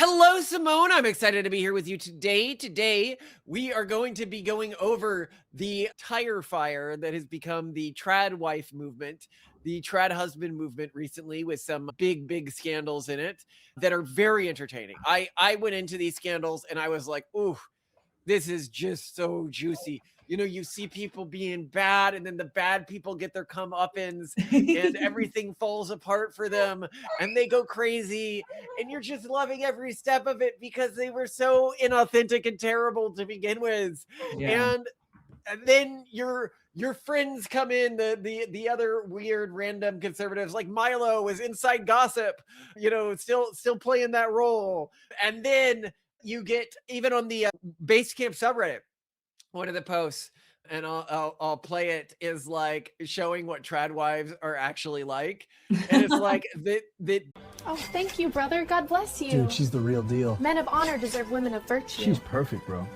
Hello, Simone. I'm excited to be here with you today. Today, we are going to be going over the tire fire that has become the trad wife movement, the trad husband movement recently, with some big scandals in it that are very entertaining. I went into these scandals and I was like, ooh, this is just so juicy. You know, you see people being bad, and then the bad people get their comeuppance, and everything falls apart for them, and they go crazy, and you're just loving every step of it because they were so inauthentic and terrible to begin with. Yeah. And then your friends come in, the other weird random conservatives like Milo was inside gossip, you know, still playing that role. And then you get even on the Basecamp subreddit, one of the posts, and I'll play it, is like showing what trad wives are actually like, and it's like that. Oh, thank you, brother. God bless you. Dude, she's the real deal. Men of honor deserve women of virtue. She's perfect, bro.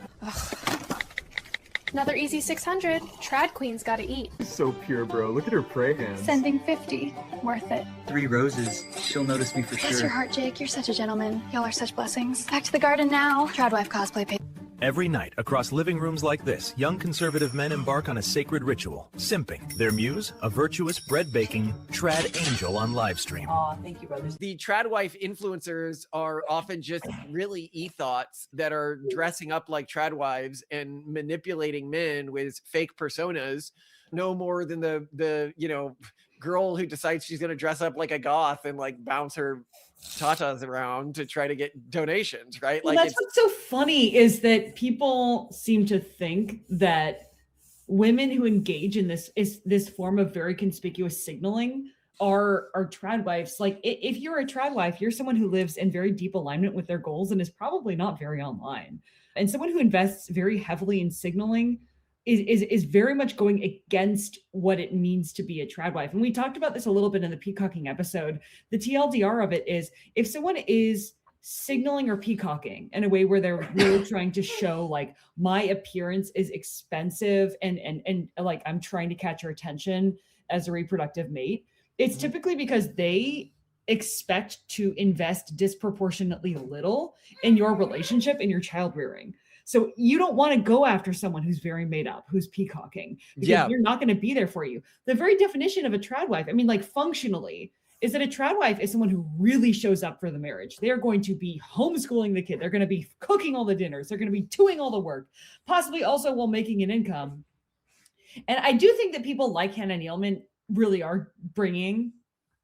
Another easy 600. Trad queen's gotta eat. So pure, bro. Look at her prey hands. Sending 50. Worth it. 3 roses. She'll notice me for Bless sure. your heart, Jake. You're such a gentleman. Y'all are such blessings. Back to the garden now. Tradwife cosplay page. Every night, across living rooms like this, young conservative men embark on a sacred ritual, simping. Their muse, a virtuous, bread-baking, trad angel on live stream. Aw, thank you, brothers. The trad wife influencers are often just really e-thoughts that are dressing up like trad wives and manipulating men with fake personas, no more than the you know, girl who decides she's going to dress up like a goth and like bounce her tatas around to try to get donations, right? Well, like that's what's so funny is that people seem to think that women who engage in this form of very conspicuous signaling are trad wives. Like if you're a trad wife, you're someone who lives in very deep alignment with their goals and is probably not very online. And someone who invests very heavily in signaling is very much going against what it means to be a trad wife. And we talked about this a little bit in the Peacocking episode. The TLDR of it is, if someone is signaling or peacocking in a way where they're really trying to show like, my appearance is expensive and like I'm trying to catch your attention as a reproductive mate, it's typically because they expect to invest disproportionately little in your relationship and your child rearing. So you don't want to go after someone who's very made up, who's peacocking, because you're not going to be there for you. The very definition of a trad wife, I mean, like functionally, is that a trad wife is someone who really shows up for the marriage. They're going to be homeschooling the kid. They're going to be cooking all the dinners. They're going to be doing all the work, possibly also while making an income. And I do think that people like Hannah Neeleman really are bringing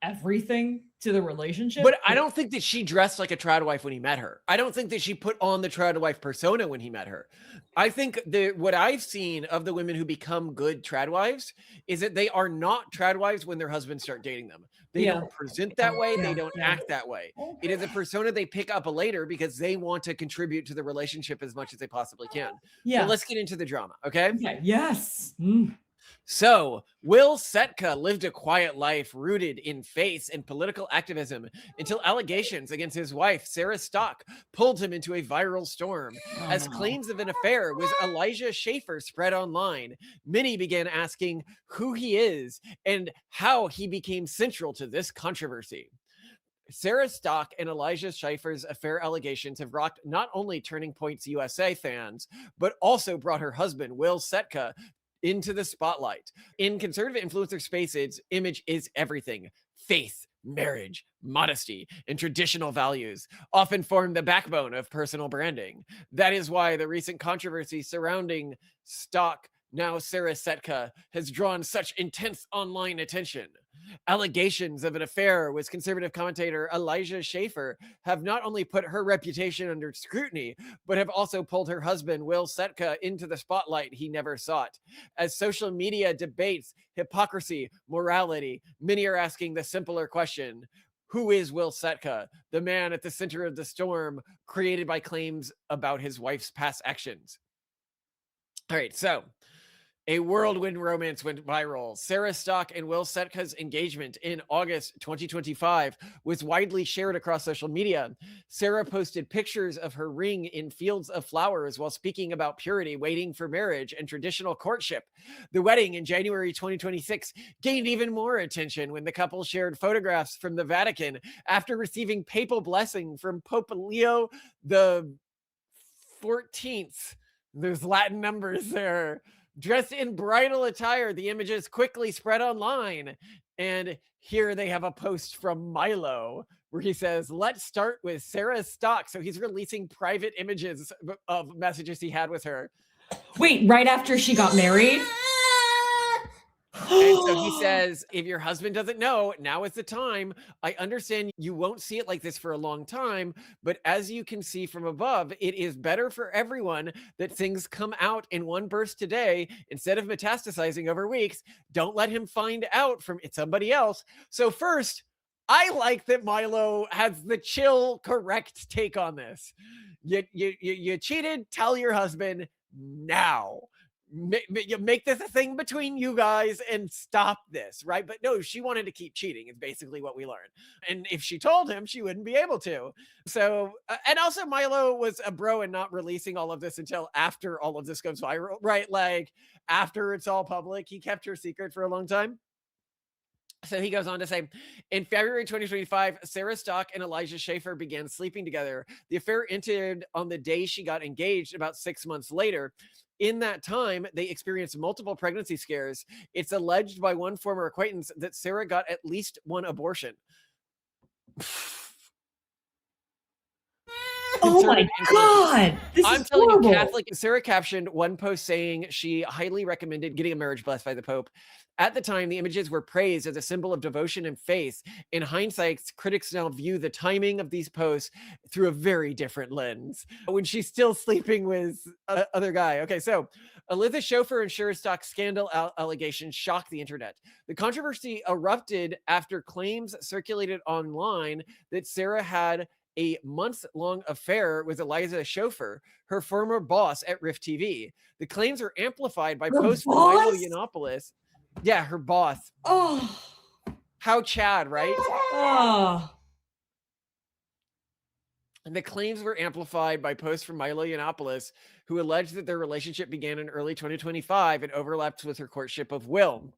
everything to the relationship. But I don't think that she dressed like a trad wife when he met her. I don't think that she put on the trad wife persona when he met her. I think that what I've seen of the women who become good trad wives is that they are not trad wives when their husbands start dating them. They don't present that way. They don't act that way. It is a persona they pick up later because they want to contribute to the relationship as much as they possibly can. Yeah. So let's get into the drama, okay? Yes. So, Will Setka lived a quiet life rooted in faith and political activism until allegations against his wife, Sarah Stock, pulled him into a viral storm. As claims of an affair with Elijah Schaeffer spread online, many began asking who he is and how he became central to this controversy. Sarah Stock and Elijah Schaeffer's affair allegations have rocked not only Turning Points USA fans, but also brought her husband, Will Setka, into the spotlight. In conservative influencer spaces, image is everything. Faith, marriage, modesty, and traditional values often form the backbone of personal branding. That is why the recent controversy surrounding Stock, now Sarah Setka, has drawn such intense online attention. Allegations of an affair with conservative commentator Elijah Schaeffer have not only put her reputation under scrutiny, but have also pulled her husband, Will Setka, into the spotlight he never sought. As social media debates hypocrisy, morality, many are asking the simpler question: who is Will Setka, the man at the center of the storm created by claims about his wife's past actions? All right, so A whirlwind romance went viral. Sarah Stock and Will Setka's engagement in August 2025 was widely shared across social media. Sarah posted pictures of her ring in fields of flowers while speaking about purity, waiting for marriage, and traditional courtship. The wedding in January 2026 gained even more attention when the couple shared photographs from the Vatican after receiving papal blessing from Pope Leo the 14th. There's Latin numbers there. Dressed in bridal attire, the images quickly spread online. And here they have a post from Milo where he says, let's start with Sarah Stock. So he's releasing private images of messages he had with her. Wait, right after she got married? And so he says, if your husband doesn't know, now is the time. I understand you won't see it like this for a long time, but as you can see from above, it is better for everyone that things come out in one burst today instead of metastasizing over weeks. Don't let him find out from somebody else. So first, I like that Milo has the chill, correct take on this. You cheated, tell your husband now. Make this a thing between you guys and stop this, right? But no, she wanted to keep cheating is basically what we learned. And if she told him, she wouldn't be able to. So, and also Milo was a bro and not releasing all of this until after all of this goes viral, right? Like after it's all public, he kept her secret for a long time. So he goes on to say, in February 2025, Sarah Stock and Elijah Schaeffer began sleeping together. The affair ended on the day she got engaged about 6 months later. In that time, they experienced multiple pregnancy scares. It's alleged by one former acquaintance that Sarah got at least one abortion. Oh my God. This I'm is telling horrible. you, Catholic. Sarah captioned one post saying she highly recommended getting a marriage blessed by the Pope. At the time, the images were praised as a symbol of devotion and faith. In hindsight, critics now view the timing of these posts through a very different lens. When she's still sleeping with other guy. Okay, so Elijah Schaeffer and Sarah Stock scandal allegations shocked the internet. The controversy erupted after claims circulated online that Sarah had a month-long affair with Elijah Schaeffer, her former boss at Rift TV. The claims are amplified by posts from Milo Yiannopoulos. Yeah, her boss. Oh. How Chad, right? Oh. And the claims were amplified by posts from Milo Yiannopoulos, who alleged that their relationship began in early 2025 and overlapped with her courtship of Will.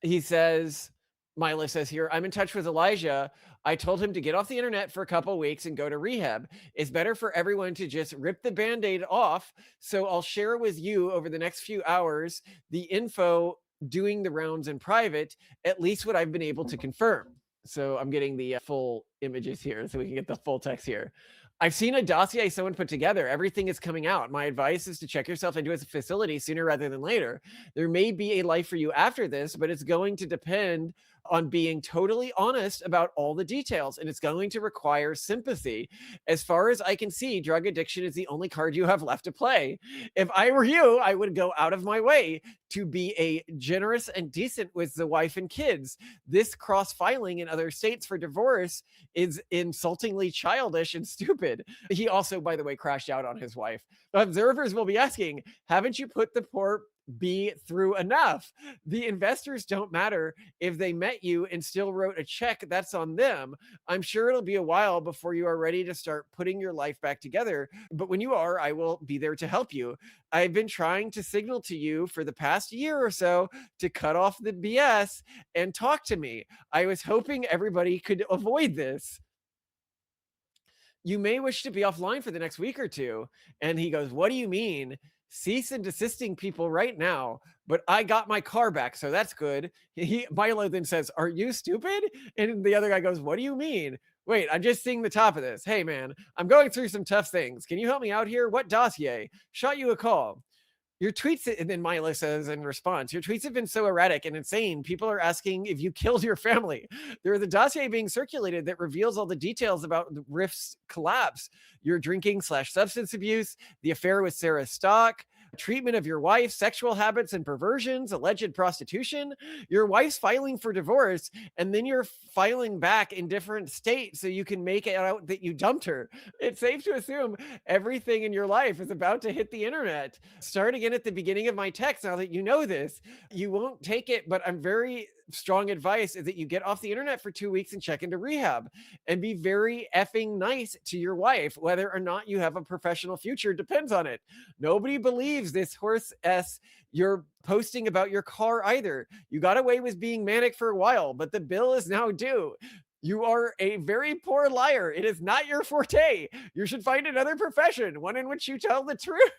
He says, Milo says here, I'm in touch with Elijah. I told him to get off the internet for a couple weeks and go to rehab. It's better for everyone to just rip the Band-Aid off. So I'll share with you over the next few hours the info doing the rounds in private, at least what I've been able to confirm. So I'm getting the full images here so we can get the full text here. I've seen a dossier someone put together. Everything is coming out. My advice is to check yourself into a facility sooner rather than later. There may be a life for you after this, but it's going to depend on being totally honest about all the details, and it's going to require sympathy. As far as I can see, drug addiction is the only card you have left to play. If I were you, I would go out of my way to be a generous and decent with the wife and kids. This cross-filing in other states for divorce is insultingly childish and stupid. He also, by the way, crashed out on his wife. Observers will be asking, haven't you put the poor be through enough? The investors don't matter. If they met you and still wrote a check, that's on them. I'm sure it'll be a while before you are ready to start putting your life back together. But when you are, I will be there to help you. I've been trying to signal to you for the past year or so to cut off the BS and talk to me. I was hoping everybody could avoid this. You may wish to be offline for the next week or two. And he goes, what do you mean? Cease and desisting people right now, but I got my car back, so that's good. Milo then says, are you stupid? And the other guy goes, what do you mean? Wait, I'm just seeing the top of this. Hey man, I'm going through some tough things. Can you help me out here? What dossier? Shot you a call. Your tweets, and then Milo says in response, your tweets have been so erratic and insane. People are asking if you killed your family. There is a dossier being circulated that reveals all the details about the Rift's collapse, your drinking/substance abuse, the affair with Sarah Stock, treatment of your wife, sexual habits and perversions, alleged prostitution. Your wife's filing for divorce, and then you're filing back in different states so you can make it out that you dumped her. It's safe to assume everything in your life is about to hit the internet. Start again at the beginning of my text. Now that you know this, you won't take it, but I'm very strong advice is that you get off the internet for 2 weeks and check into rehab and be very effing nice to your wife. Whether or not you have a professional future depends on it. Nobody believes this horse S you're posting about your car either. You got away with being manic for a while, but the bill is now due. You are a very poor liar. It is not your forte. You should find another profession, one in which you tell the truth.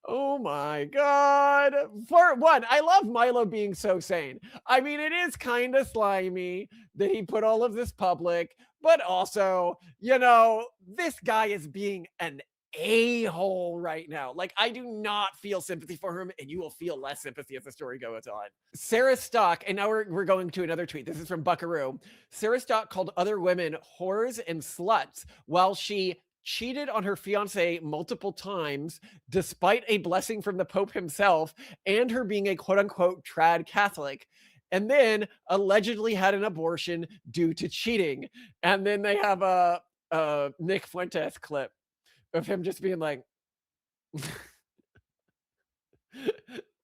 Oh my God. For one, I love Milo being so sane. I mean, it is kind of slimy that he put all of this public, but also, this guy is being an a-hole right now. Like, I do not feel sympathy for him, and you will feel less sympathy as the story goes on. Sarah Stock, and now we're going to another tweet. This is from Buckaroo. Sarah Stock called other women whores and sluts while she cheated on her fiance multiple times, despite a blessing from the Pope himself, and her being a quote-unquote trad Catholic, and then allegedly had an abortion due to cheating. And then they have a Nick Fuentes clip of him just being like,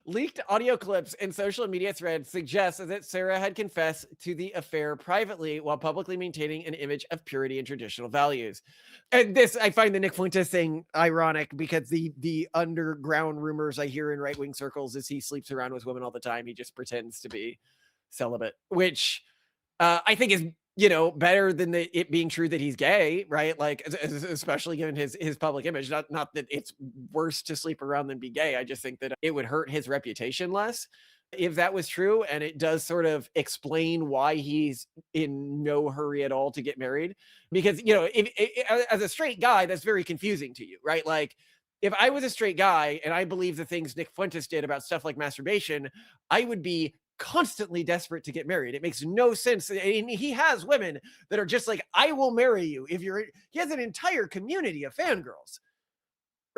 leaked audio clips and social media threads suggest that Sarah had confessed to the affair privately while publicly maintaining an image of purity and traditional values. And this, I find the Nick Fuentes thing ironic because the underground rumors I hear in right-wing circles is he sleeps around with women all the time. He just pretends to be celibate, which I think is better than it being true that he's gay, right? Like, especially given his public image. Not that it's worse to sleep around than be gay. I just think that it would hurt his reputation less if that was true. And it does sort of explain why he's in no hurry at all to get married. Because, as a straight guy, that's very confusing to you, right? Like, if I was a straight guy and I believe the things Nick Fuentes did about stuff like masturbation, I would be constantly desperate to get married. It makes no sense. And he has women that are just like, I will marry you if he has an entire community of fangirls,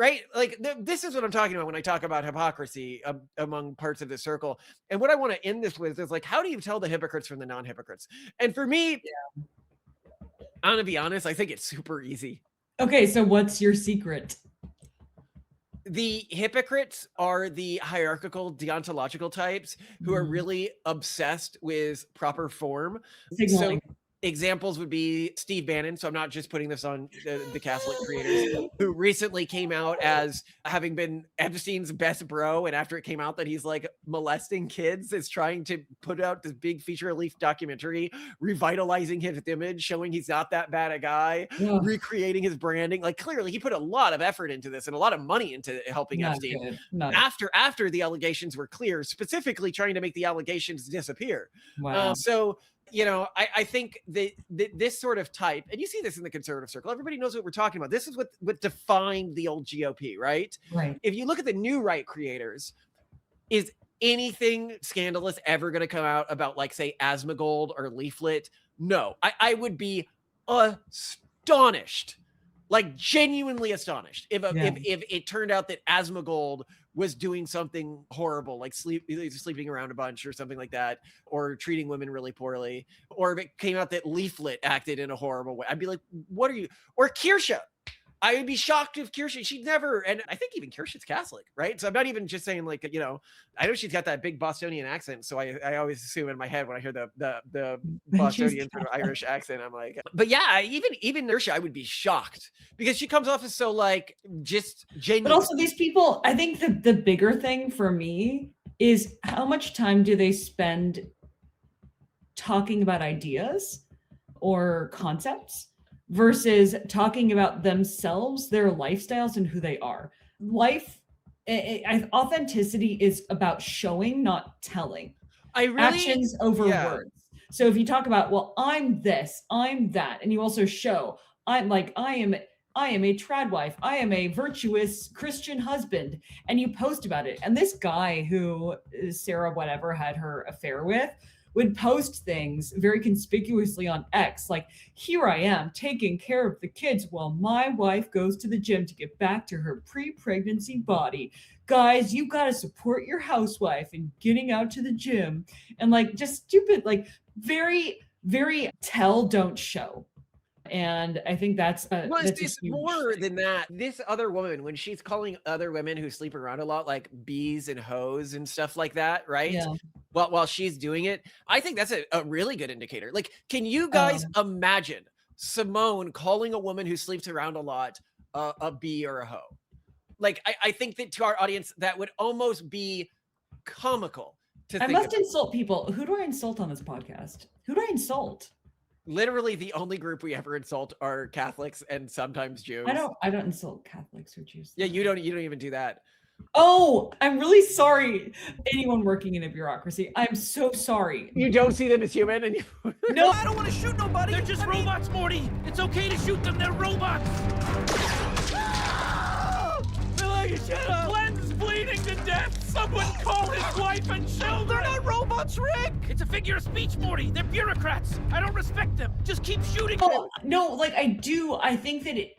right? Like this is what I'm talking about when I talk about hypocrisy among parts of the circle. And what I want to end this with is like, how do you tell the hypocrites from the non-hypocrites? And for me, I'm gonna be honest, I think it's super easy. Okay, so what's your secret? The hypocrites are the hierarchical, deontological types who are really obsessed with proper form. Signaling. So examples would be Steve Bannon. So I'm not just putting this on the Catholic creators, who recently came out as having been Epstein's best bro. And after it came out that he's like molesting kids, is trying to put out this big feature-length documentary, revitalizing his image, showing he's not that bad a guy, recreating his branding. Like clearly he put a lot of effort into this and a lot of money into helping Epstein. After the allegations were clear, specifically trying to make the allegations disappear. Wow. I think that this sort of type, and you see this in the conservative circle, everybody knows what we're talking about. This is what defined the old GOP, right? Right. If you look at the new right creators, is anything scandalous ever going to come out about, like, say, Asmongold or Leaflet? No. I would be astonished, like genuinely astonished, if it turned out that Asmongold was doing something horrible, like sleeping around a bunch or something like that, or treating women really poorly, or if it came out that Leaflet acted in a horrible way. I'd be like, what are you? Or Kirsha. I would be shocked if Kirsha, she'd never, and I think even Kirsha's Catholic, right? So I'm not even just saying like, I know she's got that big Bostonian accent. So I always assume in my head when I hear the Bostonian sort of Irish accent, I'm like, but yeah, even Kirsha, I would be shocked because she comes off as so like just genuine. But also these people, I think the bigger thing for me is how much time do they spend talking about ideas or concepts versus talking about themselves, their lifestyles, and who they are. Authenticity is about showing, not telling. Actions over words. So if you talk about, well, I'm this, I'm that, and you also show, I am a trad wife, I am a virtuous Christian husband, and you post about it. And this guy who Sarah whatever had her affair with would post things very conspicuously on X, like, here I am taking care of the kids while my wife goes to the gym to get back to her pre-pregnancy body. Guys, you got to support your housewife in getting out to the gym. And like, just stupid, like very, very tell, don't show. And I think that's well, that's it's a huge more thing. than that. This other woman, when she's calling other women who sleep around a lot like bees and hoes and stuff like that, right? Yeah. While she's doing it, I think that's a really good indicator. Like, can you guys imagine Simone calling a woman who sleeps around a lot a bee or a hoe? Like, I think that to our audience, that would almost be comical to I think must about. insult people. Who do I insult on this podcast? Who do I insult? Literally, the only group we ever insult are Catholics and sometimes Jews. I don't insult Catholics or Jews. Yeah, you don't even do that. Oh, I'm really sorry. Anyone working in a bureaucracy, I'm so sorry. You don't see them as human, and you No, I don't want to shoot nobody. They're just robots, Morty. It's okay to shoot them. They're robots. Shut up. Glenn's bleeding to death. Someone call his wife and children. They're not robots, Rick. It's a figure of speech, Morty. They're bureaucrats. I don't respect them. Just keep shooting them. no, like I do. I think that it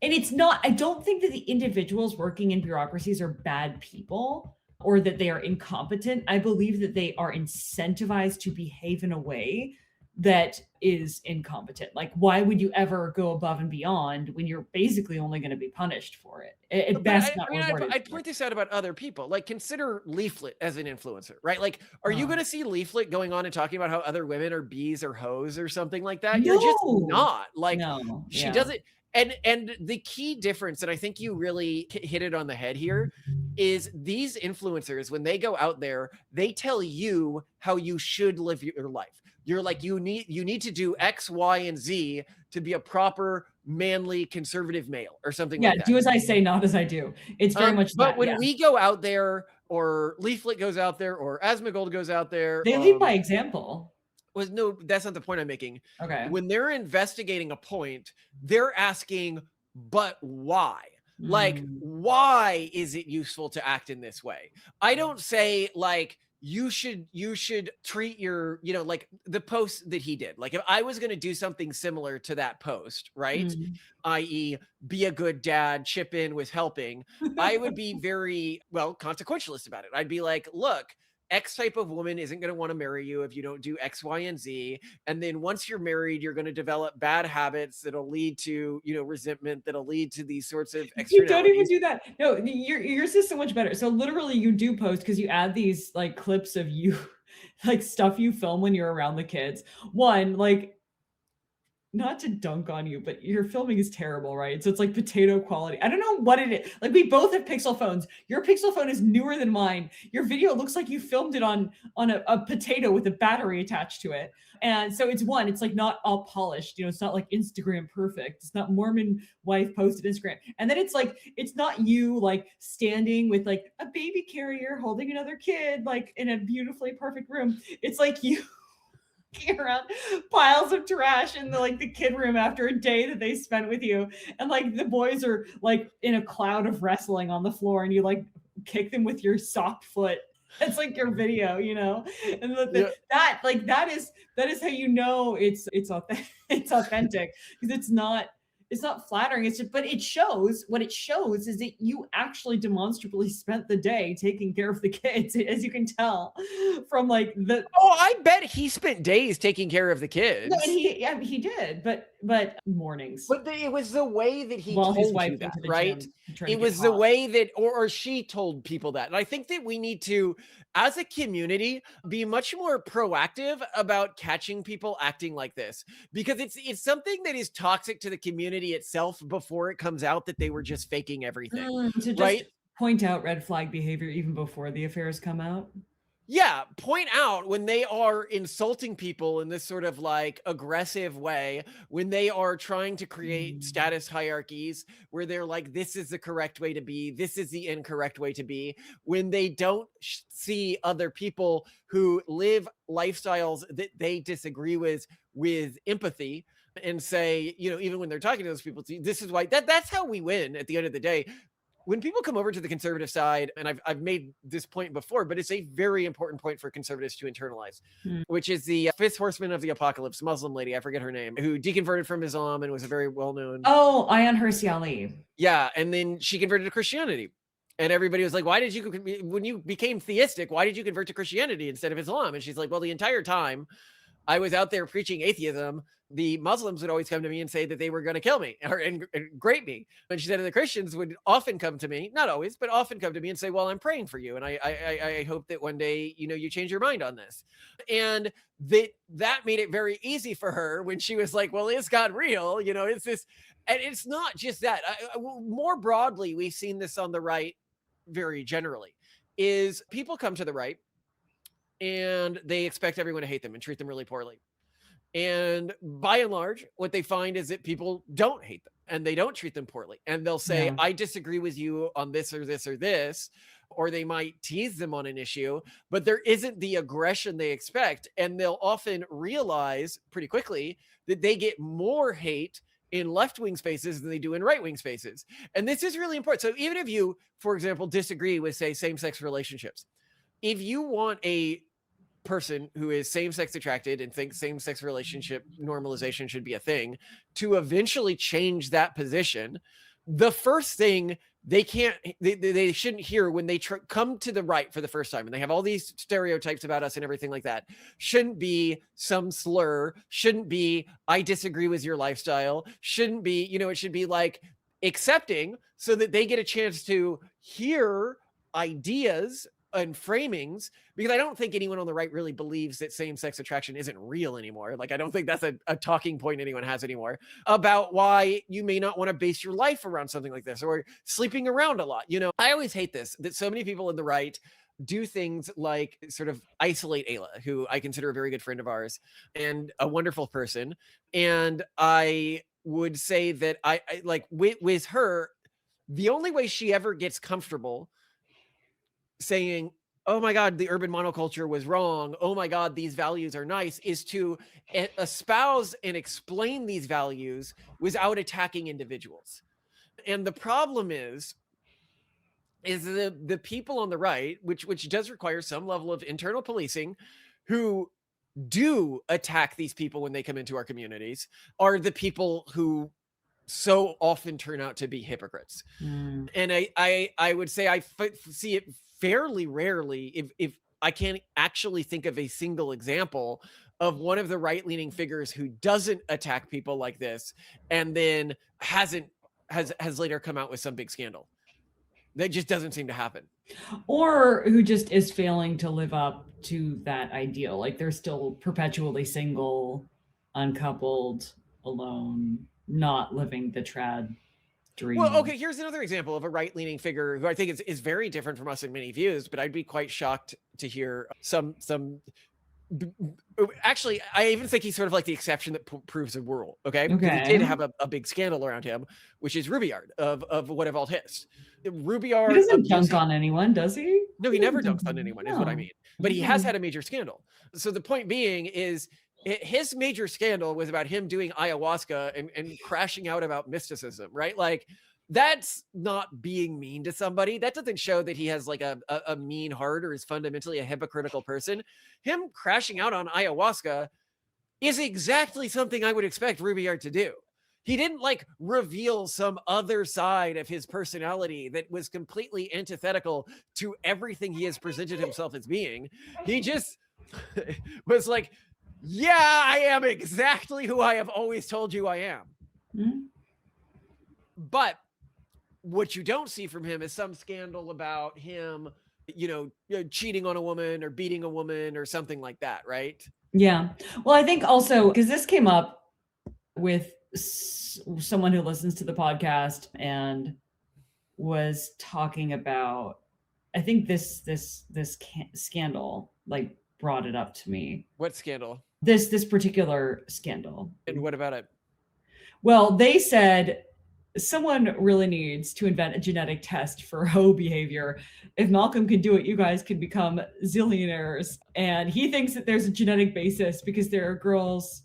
and it's not, I don't think that the individuals working in bureaucracies are bad people or that they are incompetent. I believe that they are incentivized to behave in a way that is incompetent. Like, why would you ever go above and beyond when you're basically only going to be punished for it? At best, not rewarded. I'd point this out about other people. Like, consider Leaflet as an influencer, right? Like, are you going to see Leaflet going on and talking about how other women are bees or hoes or something like that? You're just not. Like, No, she yeah. doesn't. And the key difference, and I think you really hit it on the head here, is these influencers, when they go out there, they tell you how you should live your life. You're like, you need to do X, Y, and Z to be a proper, manly, conservative male or something like that. Yeah, do as I say, not as I do. It's very much but that, when we go out there, or Leaflet goes out there, or Asmongold goes out there, they lead by example. No, that's not the point I'm making. Okay. When they're investigating a point, they're asking, but why? Like, why is it useful to act in this way? I don't say like, you should treat your, like the post that he did. Like, if I was going to do something similar to that post, right? I.e. be a good dad, chip in with helping, I would be very, consequentialist about it. I'd be like, look, X type of woman isn't going to want to marry you if you don't do X, Y, and Z. And then once you're married, you're going to develop bad habits that'll lead to, resentment, that'll lead to these sorts of externalities. You don't even do that. No, yours is so much better. So literally you do post because you add these like clips of you, like stuff you film when you're around the kids. One, like, not to dunk on you, but your filming is terrible, right? So it's like potato quality. I don't know what it is. Like, we both have Pixel phones. Your Pixel phone is newer than mine. Your video looks like you filmed it on a potato with a battery attached to it. And so it's like not all polished. It's not like Instagram perfect. It's not Mormon wife posted Instagram. And then it's like, it's not you like standing with like a baby carrier holding another kid, like in a beautifully perfect room. It's like you around piles of trash in the kid room after a day that they spent with you, and like the boys are like in a cloud of wrestling on the floor, and you like kick them with your socked foot. It's like your video, and that is how it's authentic. It's authentic because it's not flattering. It's just, but it shows, what it shows is that you actually demonstrably spent the day taking care of the kids, as you can tell from like the. Oh, I bet he spent days taking care of the kids. No, and he did, but mornings. But it was the way that he While told his wife you that, went to the right? gym to try to It get was the hot. way that, or she told people that. And I think that we need to, as a community, be much more proactive about catching people acting like this, because it's something that is toxic to the community itself before it comes out that they were just faking everything, To just right? point out red flag behavior even before the affairs come out. Yeah, point out when they are insulting people in this sort of like aggressive way, when they are trying to create status hierarchies where they're like, this is the correct way to be, this is the incorrect way to be, when they don't see other people who live lifestyles that they disagree with empathy, and say, even when they're talking to those people, this is why that's how we win at the end of the day. when people come over to the conservative side, and I've made this point before, but it's a very important point for conservatives to internalize, which is the fifth horseman of the apocalypse, Muslim lady, I forget her name, who deconverted from Islam and was a very well-known. Oh, Ayaan Ali. Yeah, and then she converted to Christianity. And everybody was like, why did you, when you became theistic, why did you convert to Christianity instead of Islam? And she's like, well, the entire time I was out there preaching atheism, the Muslims would always come to me and say that they were going to kill me and grape me. And she said, and the Christians would often come to me, not always, but often come to me and say, well, I'm praying for you. And I hope that one day, you change your mind on this. And that made it very easy for her when she was like, well, is God real? It's this, and it's not just that. More broadly, we've seen this on the right very generally, is people come to the right and they expect everyone to hate them and treat them really poorly. And by and large, what they find is that people don't hate them and they don't treat them poorly. And they'll say, I disagree with you on this or this or this, or they might tease them on an issue, but there isn't the aggression they expect. And they'll often realize pretty quickly that they get more hate in left-wing spaces than they do in right-wing spaces. And this is really important. So even if you, for example, disagree with, say, same-sex relationships, if you want a person who is same-sex attracted and thinks same-sex relationship normalization should be a thing to eventually change that position, the first thing they shouldn't hear when they come to the right for the first time, and they have all these stereotypes about us and everything like that, shouldn't be some slur, shouldn't be, I disagree with your lifestyle, shouldn't be, it should be like accepting, so that they get a chance to hear ideas and framings, because I don't think anyone on the right really believes that same-sex attraction isn't real anymore. Like, I don't think that's a talking point anyone has anymore about why you may not want to base your life around something like this, or sleeping around a lot. I always hate this, that so many people on the right do things like sort of isolate Ayla, who I consider a very good friend of ours and a wonderful person. And I would say that I like with her, the only way she ever gets comfortable saying, oh my God, the urban monoculture was wrong, oh my God, these values are nice, is to espouse and explain these values without attacking individuals. And the problem is the people on the right, which does require some level of internal policing, who do attack these people when they come into our communities, are the people who so often turn out to be hypocrites. And I would say I see it fairly rarely, if I can't actually think of a single example of one of the right-leaning figures who doesn't attack people like this and then has later come out with some big scandal. That just doesn't seem to happen. Or who just is failing to live up to that ideal. Like, they're still perpetually single, uncoupled, alone, not living the trad dream. Well, okay, here's another example of a right-leaning figure who I think is very different from us in many views, but I'd be quite shocked to hear some actually, I even think he's sort of like the exception that proves a rule. Okay. He did have a big scandal around him, which is Rubiard of What Of All Hist. Rubiard, he doesn't dunk on anyone, does he? No, he never dunks on anyone, is what I mean. But he has had a major scandal. So the point being is, his major scandal was about him doing ayahuasca and crashing out about mysticism, right? Like, that's not being mean to somebody. That doesn't show that he has like a mean heart or is fundamentally a hypocritical person. Him crashing out on ayahuasca is exactly something I would expect Rubiard to do. He didn't like reveal some other side of his personality that was completely antithetical to everything he has presented himself as being. He just was like, yeah, I am exactly who I have always told you I am. But what you don't see from him is some scandal about him, cheating on a woman or beating a woman or something like that, right? Yeah. Well, I think also, because this came up with someone who listens to the podcast and was talking about, I think this scandal like brought it up to me. What scandal? This particular scandal. And what about it? Well, they said someone really needs to invent a genetic test for hoe behavior. If Malcolm can do it, you guys could become zillionaires. And he thinks that there's a genetic basis because there are girls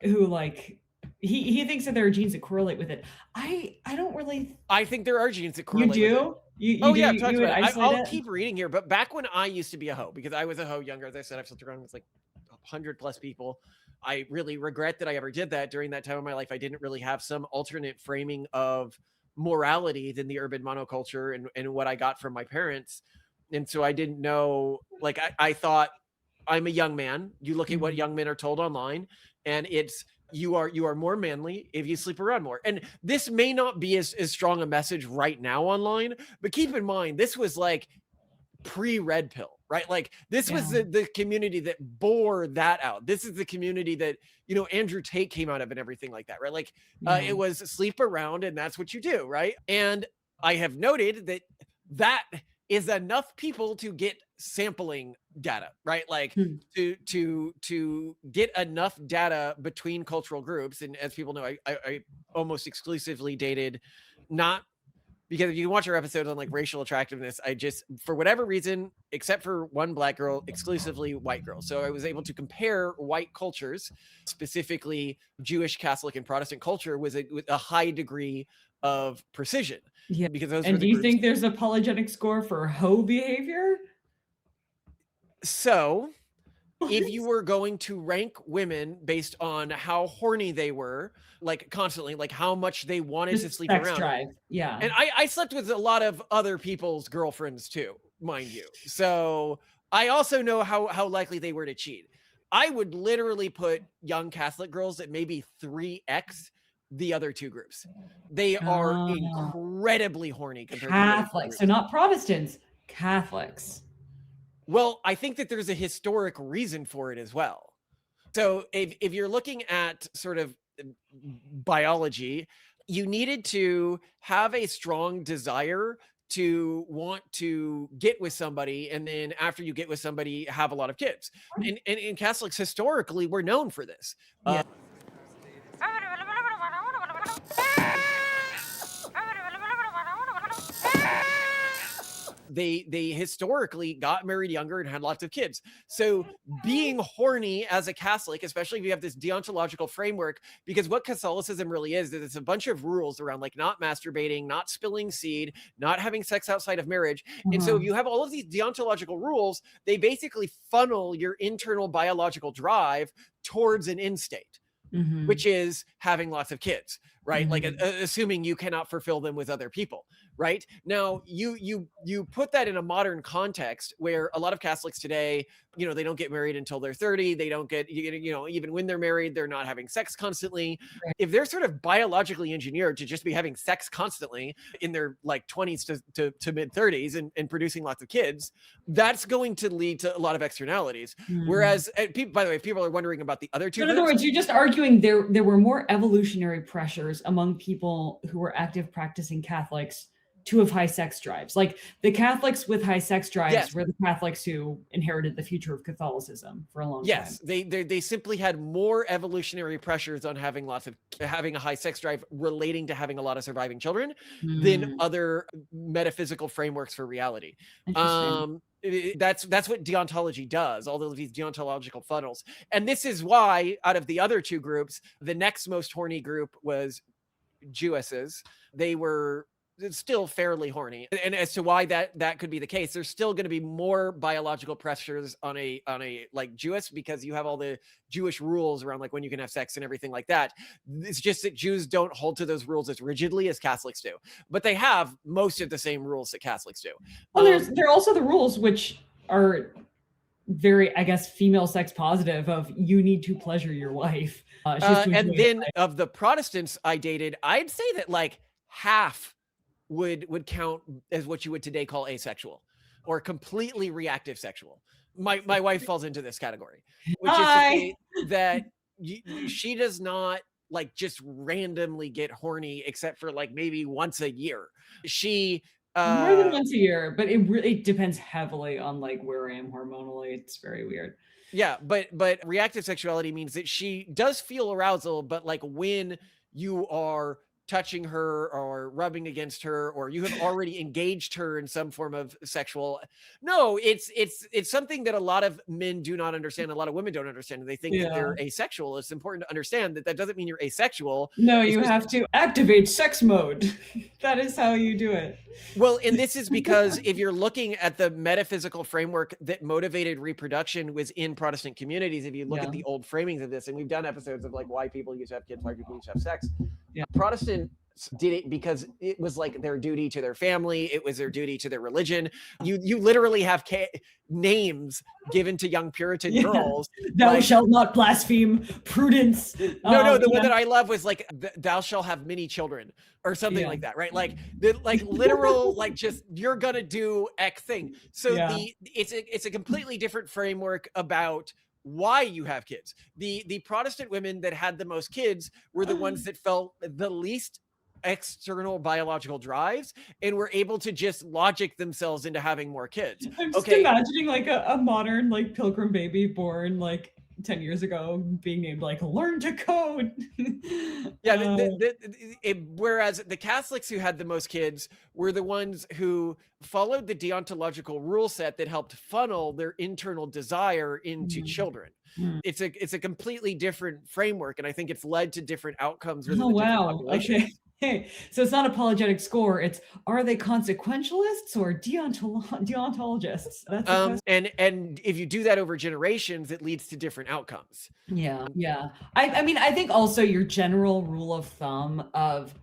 who like he thinks that there are genes that correlate with it. I don't really. I think there are genes that You correlate with it. do? You Oh do? yeah, You talks would about it. isolate I'll it? keep reading here, but back when I used to be a hoe, because I was a hoe younger, as I said, I've slept around with like 100+ people. I really regret that I ever did that. During that time of my life, I didn't really have some alternate framing of morality than the urban monoculture and what I got from my parents. And so I didn't know, like I thought, I'm a young man. You look at what young men are told online, and it's you are more manly if you sleep around more. And this may not be as strong a message right now online, but keep in mind, this was like pre-red pill, right? Like this was the community that bore that out. This is the community that, you know, Andrew Tate came out of and everything like that, right? Like it was sleep around and that's what you do, right? And I have noted that that is enough people to get sampling data, right? Like to get enough data between cultural groups. And as people know, I almost exclusively dated, not because if you watch our episodes on like racial attractiveness, I just, for whatever reason, except for one black girl, exclusively white girls. So I was able to compare white cultures, specifically Jewish, Catholic, and Protestant culture, with a high degree of precision. Yeah. Because those And do you think there's a polygenic score for hoe behavior? So if you were going to rank women based on how horny they were, like constantly, like how much they wanted to sleep sex around. drive. Yeah. And I slept with a lot of other people's girlfriends too, mind you. So I also know how likely they were to cheat. I would literally put young Catholic girls at maybe 3x the other two groups. They are incredibly horny compared to Catholics. So not Protestants, Catholics. Well, I think that there's a historic reason for it as well. So if you're looking at sort of biology, you needed to have a strong desire to want to get with somebody, and then after you get with somebody, have a lot of kids. And Catholics historically were known for this. Yeah. They historically got married younger and had lots of kids. So being horny as a Catholic, especially if you have this deontological framework, because what Catholicism really is it's a bunch of rules around like not masturbating, not spilling seed, not having sex outside of marriage. And so if you have all of these deontological rules, they basically funnel your internal biological drive towards an end state. Which is having lots of kids, right? Like assuming you cannot fulfill them with other people, right? Now you put that in a modern context where a lot of Catholics today, you know, they don't get married until they're 30. They don't get, you know, even when they're married, they're not having sex constantly. Right. If they're sort of biologically engineered to just be having sex constantly in their like 20s to mid 30s and producing lots of kids, that's going to lead to a lot of externalities. Whereas people, by the way, if people are wondering about the other two, in other words, you're just arguing there were more evolutionary pressures among people who were active practicing Catholics to have high sex drives. Like the Catholics with high sex drives were the Catholics who inherited the future of Catholicism for a long time. They simply had more evolutionary pressures on having a high sex drive relating to having a lot of surviving children than other metaphysical frameworks for reality. That's what deontology does, all of these deontological funnels. And this is why out of the other two groups, the next most horny group was Jewesses. They were still fairly horny. And as to why that could be the case, there's still going to be more biological pressures on a like Jewess, because you have all the Jewish rules around like when you can have sex and everything like that. It's just that Jews don't hold to those rules as rigidly as Catholics do, but they have most of the same rules that Catholics do. Well, there are also the rules which are very, I guess, female sex positive of you need to pleasure your wife. And then of the Protestants I dated, I'd say that like half would count as what you would today call asexual or completely reactive sexual. My wife falls into this category, which is to say that she does not like just randomly get horny except for like maybe once a year. She more than once a year, but it really depends heavily on like where I am hormonally. It's very weird. Yeah, but reactive sexuality means that she does feel arousal, but like when you are touching her or rubbing against her, or you have already engaged her in some form of sexual. No, it's something that a lot of men do not understand. A lot of women don't understand. They think that they're asexual. It's important to understand that doesn't mean you're asexual. No, you have to activate sex mode. That is how you do it. Well, and this is because if you're looking at the metaphysical framework that motivated reproduction was in Protestant communities, if you look at the old framings of this, and we've done episodes of like why people used to have kids, why people used to have sex. Protestants did it because it was like their duty to their family. It was their duty to their religion. You literally have names given to young Puritan girls. Thou shalt not blaspheme, prudence. No, the one that I love was like, thou shalt have many children or something like that, right? Like literal, like just, you're gonna do X thing. So it's a completely different framework about why you have kids. The Protestant women that had the most kids were the ones that felt the least external biological drives and were able to just logic themselves into having more kids. I'm just imagining like a modern like pilgrim baby born like 10 years ago being named like learn to code. Whereas the Catholics who had the most kids were the ones who followed the deontological rule set that helped funnel their internal desire into children. It's a completely different framework, and I think it's led to different outcomes within the different populations. Okay. Hey, so it's not apologetic score. It's, are they consequentialists or deontologists? That's and if you do that over generations, it leads to different outcomes. Yeah. I mean, I think also your general rule of thumb of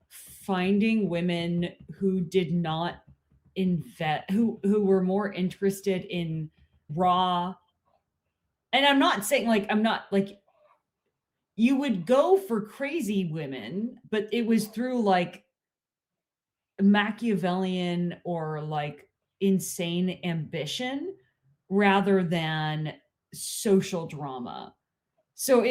finding women who did not invest, who were more interested in raw. And I'm not saying you would go for crazy women, but it was through like Machiavellian or like insane ambition rather than social drama. So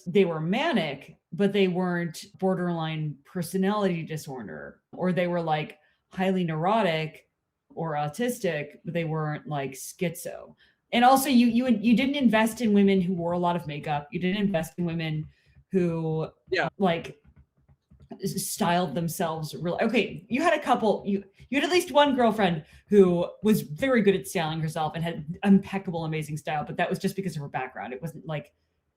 they were manic, but they weren't borderline personality disorder, or they were like highly neurotic or autistic, but they weren't like schizo. And also you didn't invest in women who wore a lot of makeup. You didn't invest in women who like styled themselves really. Okay, you had a couple, you had at least one girlfriend who was very good at styling herself and had impeccable, amazing style, but that was just because of her background. It wasn't like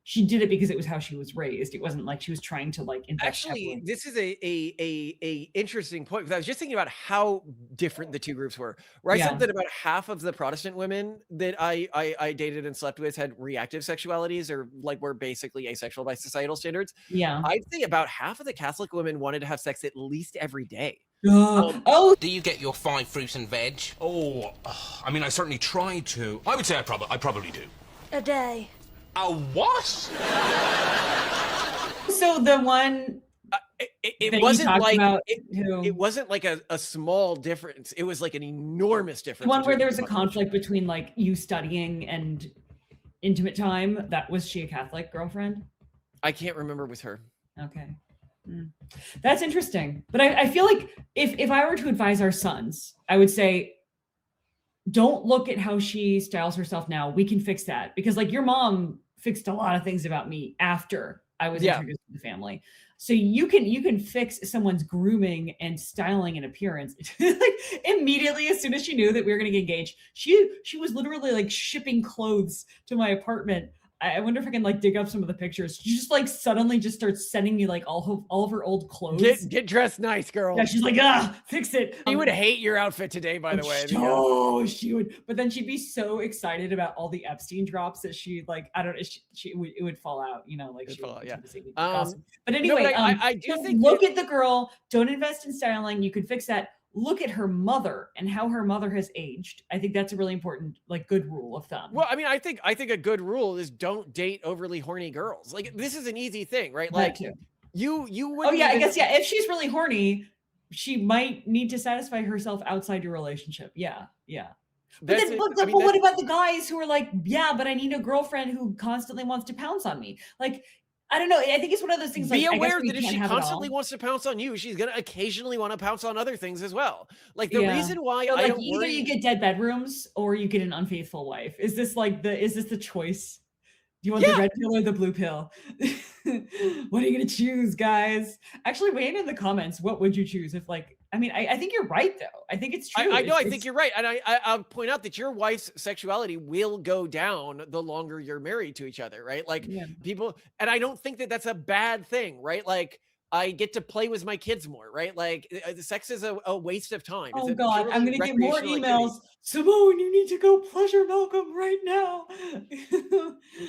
she did it because it was how she was raised. It wasn't like she was trying to like invest. Actually, heavily. this is a interesting point, because I was just thinking about how different the two groups were. Where I said that about half of the Protestant women that I dated and slept with had reactive sexualities, or like were basically asexual by societal standards. Yeah. I'd say about half of the Catholic women wanted to have sex at least every day. Do you get your 5 fruits and veg? I mean, I certainly try to. I would say I probably do. A day. A what? So the one it wasn't like it wasn't like a small difference. It was like an enormous difference. One where there was a conflict between like you studying and intimate time. Was she a Catholic girlfriend? I can't remember with her. Okay. That's interesting. But I feel like if I were to advise our sons, I would say, don't look at how she styles herself now. We can fix that, because like your mom fixed a lot of things about me after I was introduced to the family. So you can fix someone's grooming and styling and appearance. Like immediately, as soon as she knew that we were going to get engaged, she was literally like shipping clothes to my apartment. I wonder if I can like dig up some of the pictures. She just like suddenly just starts sending me like all of her old clothes. Get dressed nice, girl. Yeah, she's like, fix it. She would hate your outfit today, by the way. Oh, she would. But then she'd be so excited about all the Epstein drops that she like, I don't know, it would fall out, you know, like she would fall out. But anyway, I do think look at the girl. Don't invest in styling. You can fix that. Look at her mother and how her mother has aged. I think that's a really important, like, good rule of thumb. Well, I mean, I think a good rule is don't date overly horny girls. Like, this is an easy thing, right? Like, you would. Oh yeah, I guess if she's really horny, she might need to satisfy herself outside your relationship. Yeah. But what about the guys who are like, but I need a girlfriend who constantly wants to pounce on me? Like, I don't know. I think it's one of those things. Be aware that if she constantly wants to pounce on you, she's going to occasionally want to pounce on other things as well. Like the reason why I don't either you get dead bedrooms or you get an unfaithful wife. Is this the choice? Do you want the red pill or the blue pill? What are you gonna choose, guys? Actually, weigh in the comments. What would you choose if, like, I mean, I think you're right though. I think it's true. I know. I It's- think you're right, and I'll point out that your wife's sexuality will go down the longer you're married to each other, right? Like Yeah. people, and I don't think that that's a bad thing, right? Like I get to play with my kids more, right? Like the sex is a waste of time. It's Oh a God, I'm purely gonna get more recreational emails. activity. Simone, you need to go pleasure Malcolm right now.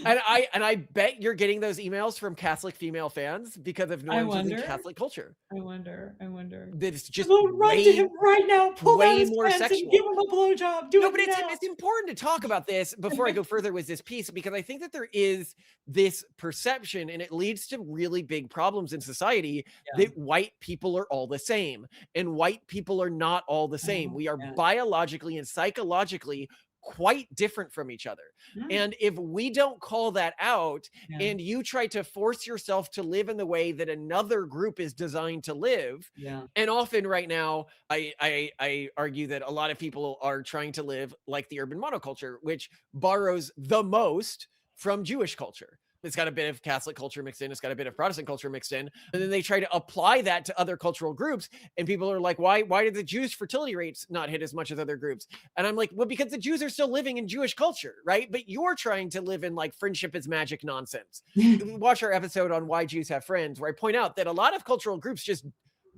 And I bet you're getting those emails from Catholic female fans because of I norms within wonder. Catholic culture. I wonder. That it's just Simone, run to him right now. Pull way down his more pants sexual. and give him a blowjob. Do No, it but now. it's important to talk about this before I go further with this piece, because I think that there is this perception, and it leads to really big problems in society, that white people are all the same, and white people are not all the same. We are biologically and psychologically quite different from each other. And if we don't call that out, and you try to force yourself to live in the way that another group is designed to live, and often right now, I argue that a lot of people are trying to live like the urban monoculture, which borrows the most from Jewish culture. It's got a bit of Catholic culture mixed in. It's got a bit of Protestant culture mixed in. And then they try to apply that to other cultural groups. And people are like, why did the Jews' fertility rates not hit as much as other groups? And I'm like, well, because the Jews are still living in Jewish culture, right? But you're trying to live in like friendship is magic nonsense. Watch our episode on Why Jews Have Friends, where I point out that a lot of cultural groups just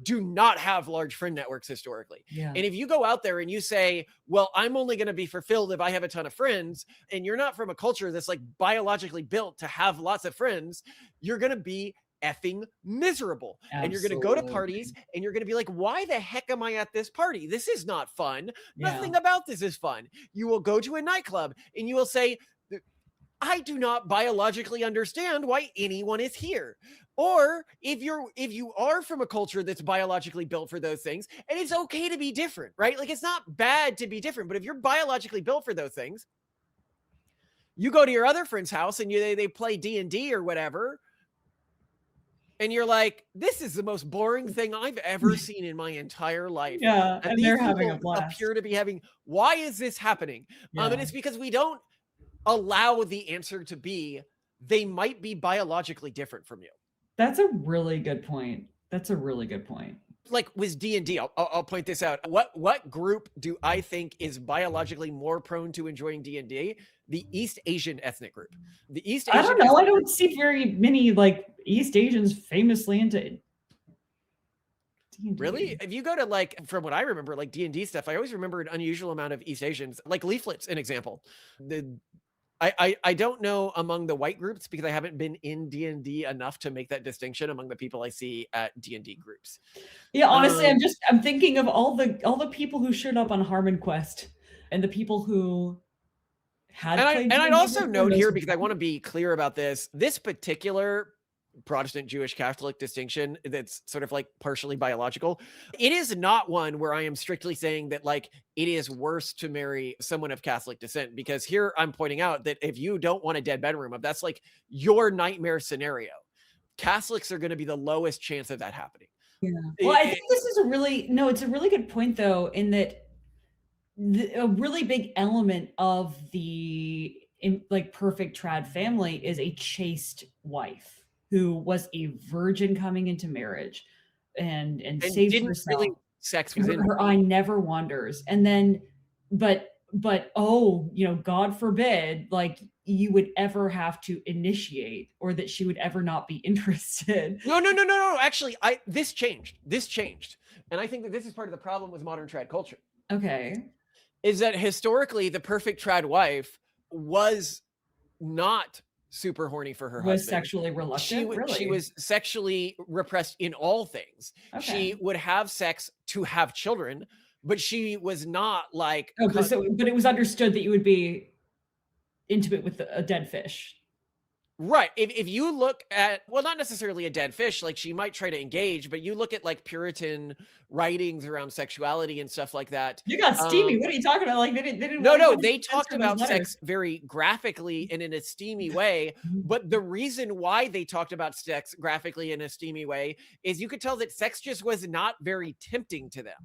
do not have large friend networks historically. And if you go out there and you say, well, I'm only going to be fulfilled if I have a ton of friends, and you're not from a culture that's like biologically built to have lots of friends, you're going to be effing miserable. And you're going to go to parties and you're going to be like, why the heck am I at this party? This is not fun. Nothing about this is fun. You will go to a nightclub and you will say, I do not biologically understand why anyone is here. Or if you are from a culture that's biologically built for those things, and it's okay to be different, right? Like it's not bad to be different, but if you're biologically built for those things, you go to your other friend's house and they play D&D or whatever, and you're like, this is the most boring thing I've ever seen in my entire life. And they're having a blast. Appear to be having. Why is this happening? And it's because we don't allow the answer to be they might be biologically different from you. That's a really good point. Like with D&D, I'll point this out. What group do I think is biologically more prone to enjoying D&D? The East Asian ethnic group. The East Asian. I don't know. I don't see very many like East Asians famously into D&D. Really? If you go to like, from what I remember, like D&D stuff, I always remember an unusual amount of East Asians. Like Leaflet's an example. I don't know among the white groups because I haven't been in D&D enough to make that distinction among the people I see at D&D groups. Yeah, honestly, I'm thinking of all the people who showed up on Harmon Quest and the people who had. And I'd also note here, because I want to be clear about this particular Protestant, Jewish, Catholic distinction that's sort of like partially biological. It is not one where I am strictly saying that like it is worse to marry someone of Catholic descent, because here I'm pointing out that if you don't want a dead bedroom, if that's like your nightmare scenario, Catholics are going to be the lowest chance of that happening. Well, I think this is it's a really good point though, in that a really big element of the like perfect trad family is a chaste wife who was a virgin coming into marriage and saved didn't herself. really sex was in her eye never wanders. And then, but oh, God forbid, like you would ever have to initiate, or that she would ever not be interested. No. Actually, this changed. And I think that this is part of the problem with modern trad culture. Okay. Is that historically the perfect trad wife was not super horny for her Was husband. sexually reluctant. She was sexually repressed in all things. Okay. She would have sex to have children, but she was not like. Okay, but it was understood that you would be intimate with a dead fish. Right. If you look at, well, not necessarily a dead fish, like she might try to engage, but you look at like Puritan writings around sexuality and stuff like that. You got steamy. What are you talking about? Like they didn't. No, they talked about sex very graphically and in a steamy way. But the reason why they talked about sex graphically in a steamy way is you could tell that sex just was not very tempting to them.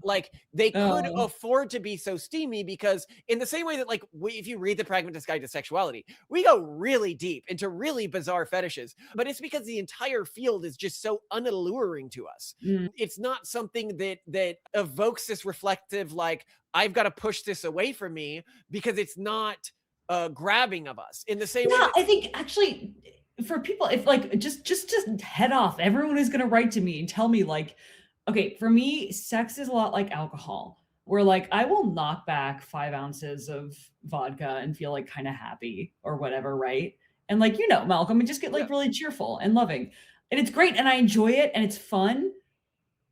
Like they could Oh. afford to be so steamy because in the same way that like if you read The Pragmatist Guide to Sexuality, we go really deep into really bizarre fetishes, but it's because the entire field is just so unalluring to us. Mm. It's not something that evokes this reflective, like, I've got to push this away from me because it's not grabbing of us in the same way. Yeah, I think actually for people, if like just head off, everyone is gonna write to me and tell me like, okay, for me, sex is a lot like alcohol, where like I will knock back 5 ounces of vodka and feel like kind of happy or whatever, right? And like, you know, Malcolm, and just get like really cheerful and loving. And it's great and I enjoy it and it's fun.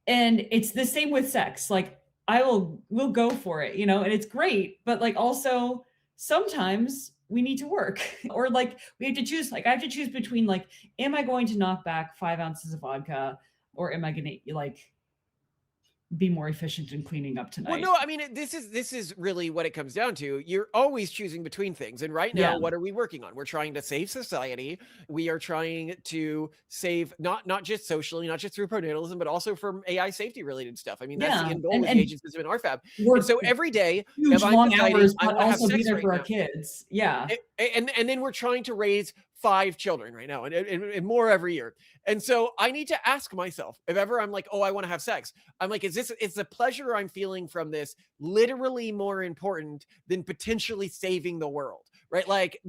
And it's the same with sex. Like we'll go for it, you know, and it's great, but like also sometimes we need to work or like we have to choose, like I have to choose between like, am I going to knock back 5 ounces of vodka or am I going to like be more efficient in cleaning up tonight? Well, no, I mean, this is really what it comes down to. You're always choosing between things. And right now, what are we working on? We're trying to save society. We are trying to save not just socially, not just through pronatalism, but also from AI safety related stuff. I mean, that's the end goal with the Agent System in RFAB. And so every day, huge long hours, I but also be there for our kids. Yeah. And then we're trying to raise 5 children right now and more every year. And so I need to ask myself, if ever I'm like, oh, I want to have sex, I'm like, is the pleasure I'm feeling from this literally more important than potentially saving the world, right? Like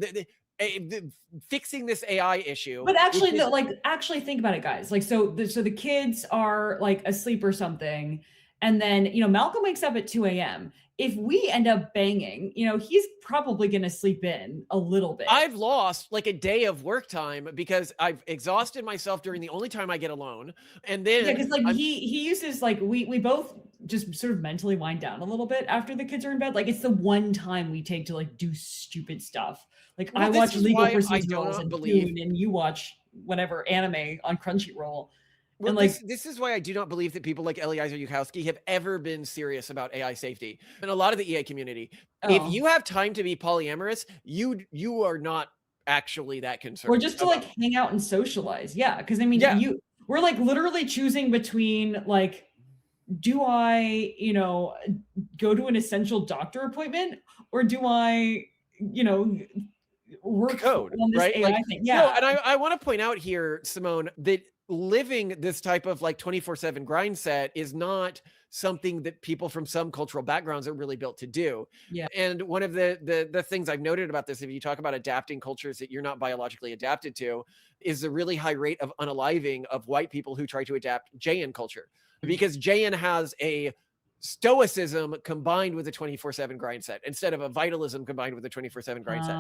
fixing this AI issue. But actually, no, like actually think about it, guys. Like, so the kids are like asleep or something. And then, you know, Malcolm wakes up at 2 a.m. If we end up banging, you know, he's probably going to sleep in a little bit. I've lost like a day of work time because I've exhausted myself during the only time I get alone. And then because like he uses like we both just sort of mentally wind down a little bit after the kids are in bed. Like it's the one time we take to like do stupid stuff. Like I watch legal procedurals and Dune, and you watch whatever anime on Crunchyroll. Well, and like this is why I do not believe that people like Eliezer Yudkowsky have ever been serious about AI safety. And a lot of the EA community, if you have time to be polyamorous, you are not actually that concerned. Or just to like hang out and socialize. Yeah. Because I mean, we're like literally choosing between like, do I, you know, go to an essential doctor appointment or do I, you know, work code on this right? AI like, thing? Yeah. No, and I want to point out here, Simone, that living this type of like 24/7 grind set is not something that people from some cultural backgrounds are really built to do. Yeah. And one of the things I've noted about this, if you talk about adapting cultures that you're not biologically adapted to, is the really high rate of unaliving of white people who try to adapt Jayan culture. Because Jayan has a stoicism combined with a 24/7 grind set instead of a vitalism combined with a 24/7 grind set.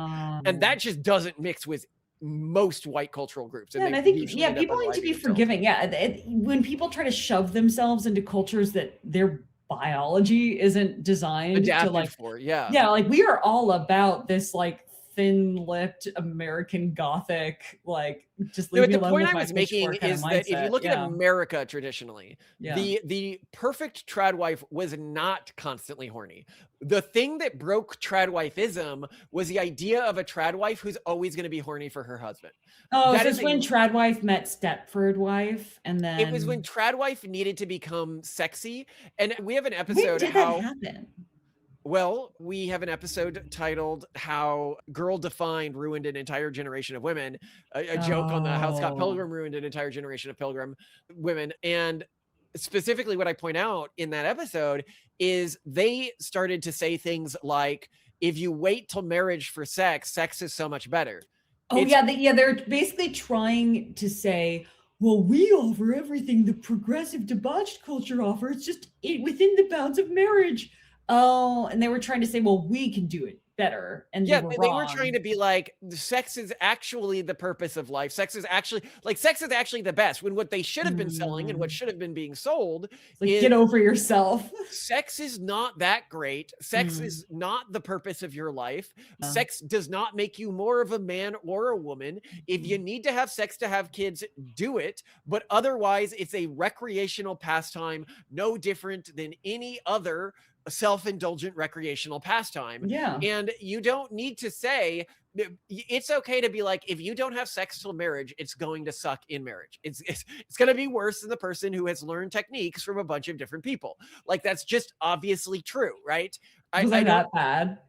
And that just doesn't mix with most white cultural groups. And I think, people need to be forgiving. Yeah. When people try to shove themselves into cultures that their biology isn't designed adapted to like, for, yeah. Like we are all about this like thin-lipped American Gothic, like just leave me alone. The point I was making is that if you look at America traditionally, the perfect trad wife was not constantly horny. The thing that broke tradwifeism was the idea of a trad wife who's always going to be horny for her husband. Oh, that is when trad wife met Stepford wife, and then it was when trad wife needed to become sexy. And we have an episode when did that happen? Well, we have an episode titled How Girl Defined Ruined an Entire Generation of Women, a joke on how Scott Pilgrim ruined an entire generation of Pilgrim women. And specifically what I point out in that episode is they started to say things like, if you wait till marriage for sex, sex is so much better. They're basically trying to say, well, we offer everything the progressive debauched culture offers, just within the bounds of marriage. Oh, and they were trying to say, well, we can do it better. And they were trying to be like, sex is actually the purpose of life. Sex is actually the best, when what they should have been selling and what should have been being sold is, get over yourself. Sex is not that great. Sex is not the purpose of your life. Sex does not make you more of a man or a woman. If you need to have sex to have kids, do it. But otherwise, it's a recreational pastime, no different than any other self-indulgent recreational pastime. Yeah. And you don't need to say it's okay to be like, if you don't have sex till marriage, it's going to suck in marriage. It's going to be worse than the person who has learned techniques from a bunch of different people. Like, that's just obviously true, right? Was I that bad?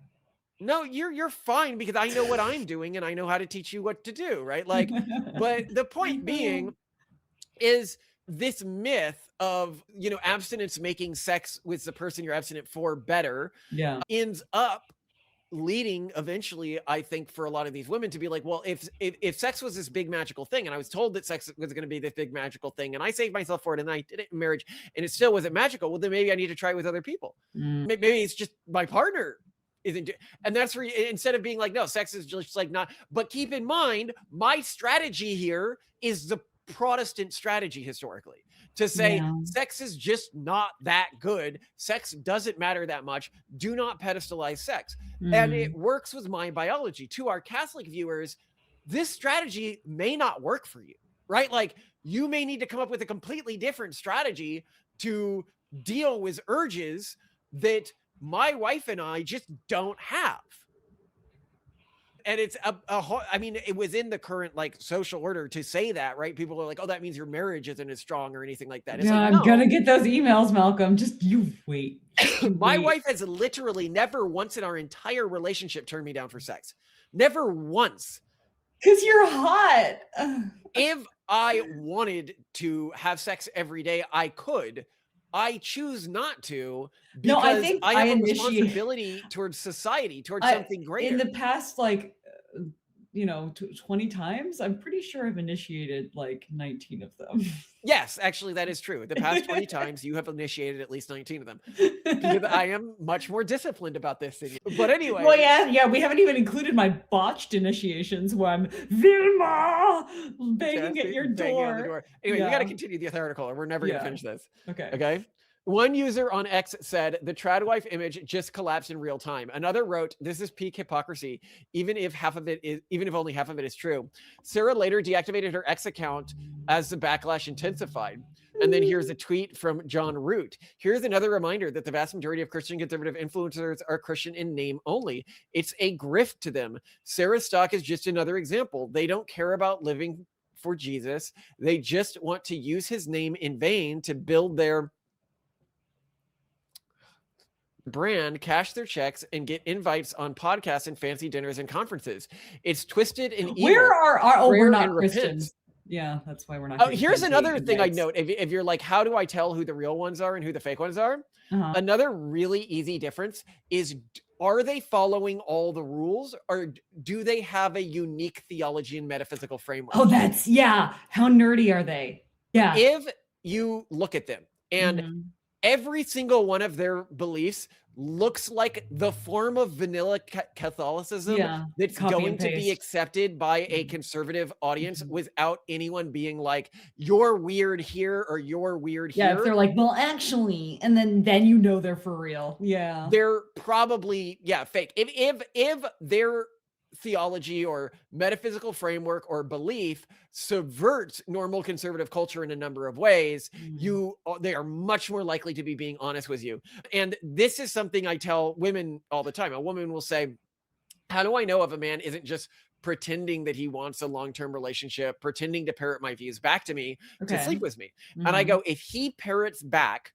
No, you're fine, because I know what I'm doing and I know how to teach you what to do, right? Like, but the point being is this myth of, you know, abstinence making sex with the person you're abstinent for better ends up leading eventually, I think, for a lot of these women to be like, well, if sex was this big magical thing, and I was told that sex was going to be this big magical thing, and I saved myself for it, and I did it in marriage, and it still wasn't magical, well, then maybe I need to try it with other people. Maybe it's just my partner isn't, and that's where, instead of being like, no, sex is just like not, but keep in mind, my strategy here is the Protestant strategy historically, to say sex is just not that good. Sex doesn't matter that much. Do not pedestalize sex. And it works with my biology. To our Catholic viewers, this strategy may not work for you, right? Like, you may need to come up with a completely different strategy to deal with urges that my wife and I just don't have. And it's I mean, it was in the current like social order to say that, right? People are like, oh, that means your marriage isn't as strong or anything like that. It's like, I'm gonna get those emails, Malcolm. Just you wait. My wife has literally never once in our entire relationship turned me down for sex. Never once. Because you're hot. If I wanted to have sex every day, I could. I choose not to, because I have a responsibility towards society, towards something greater. In the past, like, 20 times, I'm pretty sure I've initiated like 19 of them. Yes, actually, that is true. The past 20 times, you have initiated at least 19 of them. Because I am much more disciplined about this than you. But anyway. Well, yeah, we haven't even included my botched initiations where I'm Vilma banging at your door. Anyway, we got to continue the article, or we're never going to finish this. Okay. One user on X said, the trad wife image just collapsed in real time. Another wrote, this is peak hypocrisy, even if only half of it is true. Sarah later deactivated her X account as the backlash intensified. And then here's a tweet from John Root. Here's another reminder that the vast majority of Christian conservative influencers are Christian in name only. It's a grift to them. Sarah's stock is just another example. They don't care about living for Jesus. They just want to use his name in vain to build their brand, cash their checks, and get invites on podcasts and fancy dinners and conferences. It's twisted and evil. Where are we're not Christians. Yeah, that's why we're not. Oh, here's another thing I'd note. If you're like, how do I tell who the real ones are and who the fake ones are? Another really easy difference is, are they following all the rules, or do they have a unique theology and metaphysical framework? Oh, how nerdy are they? Yeah. If you look at them and every single one of their beliefs looks like the form of vanilla Catholicism that's going to be accepted by a conservative audience without anyone being like, you're weird here or you're weird here. Yeah, if they're like, well, actually, and then they're for real. Yeah. They're probably, fake. If their theology or metaphysical framework or belief subverts normal conservative culture in a number of ways, they are much more likely to be being honest with you. And this is something I tell women all the time. A woman will say, how do I know if a man isn't just pretending that he wants a long-term relationship, pretending to parrot my views back to me to sleep with me? And I go, if he parrots back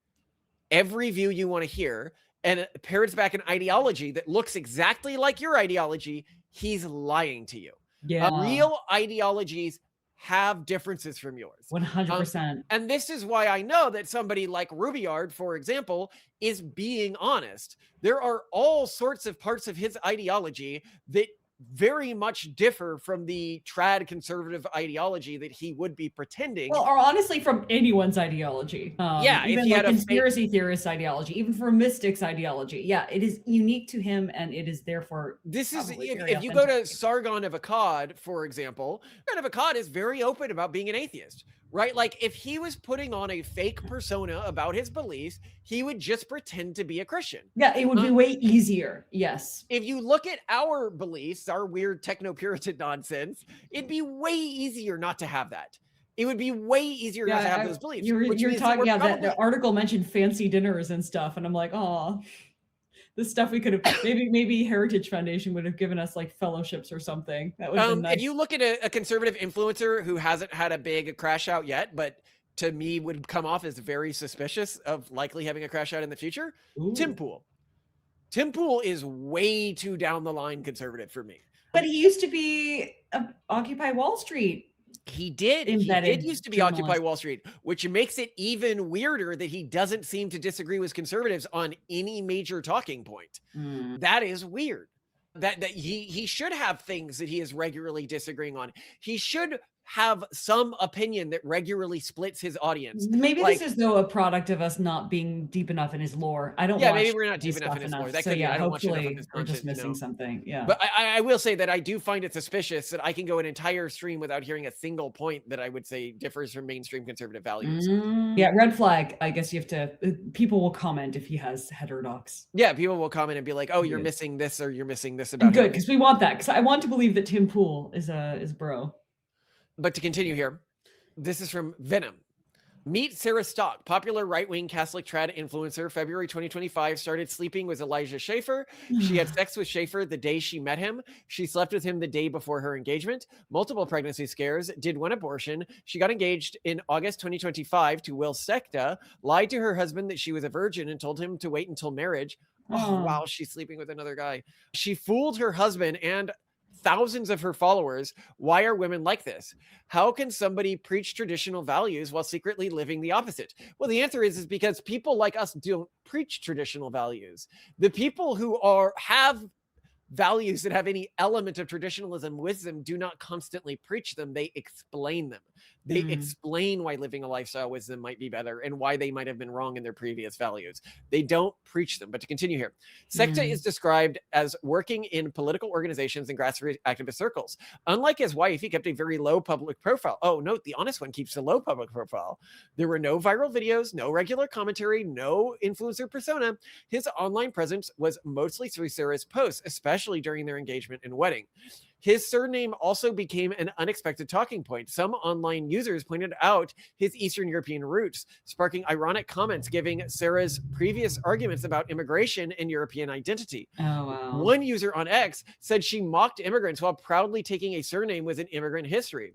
every view you want to hear and parrots back an ideology that looks exactly like your ideology, he's lying to you. Real ideologies have differences from yours. 100%. And this is why I know that somebody like Rubiard, for example, is being honest. There are all sorts of parts of his ideology that very much differ from the trad conservative ideology that he would be pretending. Well, or honestly, from anyone's ideology. Even if he like had a conspiracy theorist ideology, even for mystics ideology. Yeah, it is unique to him, and it is therefore. This is if you go to Sargon of Akkad, for example, Sargon of Akkad is very open about being an atheist. Right? Like, if he was putting on a fake persona about his beliefs, he would just pretend to be a Christian. Yeah, it would be way easier. Yes. If you look at our beliefs, our weird techno-Puritan nonsense, it'd be way easier not to have that. It would be way easier not to have those beliefs. You're talking, that the article mentioned fancy dinners and stuff, and I'm like, oh, the stuff we could have maybe Heritage Foundation would have given us like fellowships or something. That would have been nice. If you look at a conservative influencer who hasn't had a big crash out yet, but to me would come off as very suspicious of likely having a crash out in the future, Tim Pool. Tim Pool is way too down the line conservative for me. But he used to be Occupy Wall Street. He did used to be Occupy Wall Street, which makes it even weirder that he doesn't seem to disagree with conservatives on any major talking point. That is weird. That he should have things that he is regularly disagreeing on. He should have some opinion that regularly splits his audience. Maybe this is though a product of us not being deep enough in his lore. I don't. Yeah, maybe we're not deep enough in his lore. That so could yeah, be. I don't watch enough of hopefully his we're just content, missing something. Yeah. But I will say that I do find it suspicious that I can go an entire stream without hearing a single point that I would say differs from mainstream conservative values. Yeah, red flag. I guess you have to. People will comment if he has heterodox. Yeah, people will comment and be like, "Oh, you're missing this, or you're missing this about." Good, because we want that. Because I want to believe that Tim Pool is bro. But to continue here, this is from Venom. Meet Sarah Stock, popular right-wing Catholic trad influencer. February 2025, started sleeping with Elijah Schaeffer. She had sex with Schaeffer the day she met him. She slept with him the day before her engagement. Multiple pregnancy scares. Did one abortion. She got engaged in August 2025 to Will Sekta. Lied to her husband that she was a virgin and told him to wait until marriage. Oh, wow, she's sleeping with another guy. She fooled her husband and thousands of her followers. Why are women like this? How can somebody preach traditional values while secretly living the opposite? Well, the answer is because people like us don't preach traditional values. The people who have values that have any element of traditionalism wisdom do not constantly preach them. They explain them. They explain why living a lifestyle with them might be better and why they might have been wrong in their previous values. They don't preach them. But to continue here, Sekta is described as working in political organizations and grassroots activist circles. Unlike his wife, he kept a very low public profile. Oh, note, the honest one keeps a low public profile. There were no viral videos, no regular commentary, no influencer persona. His online presence was mostly through Sarah's posts, especially during their engagement and wedding. His surname also became an unexpected talking point. Some online users pointed out his Eastern European roots, sparking ironic comments giving Sarah's previous arguments about immigration and European identity. Oh, wow. One user on X said she mocked immigrants while proudly taking a surname with an immigrant history.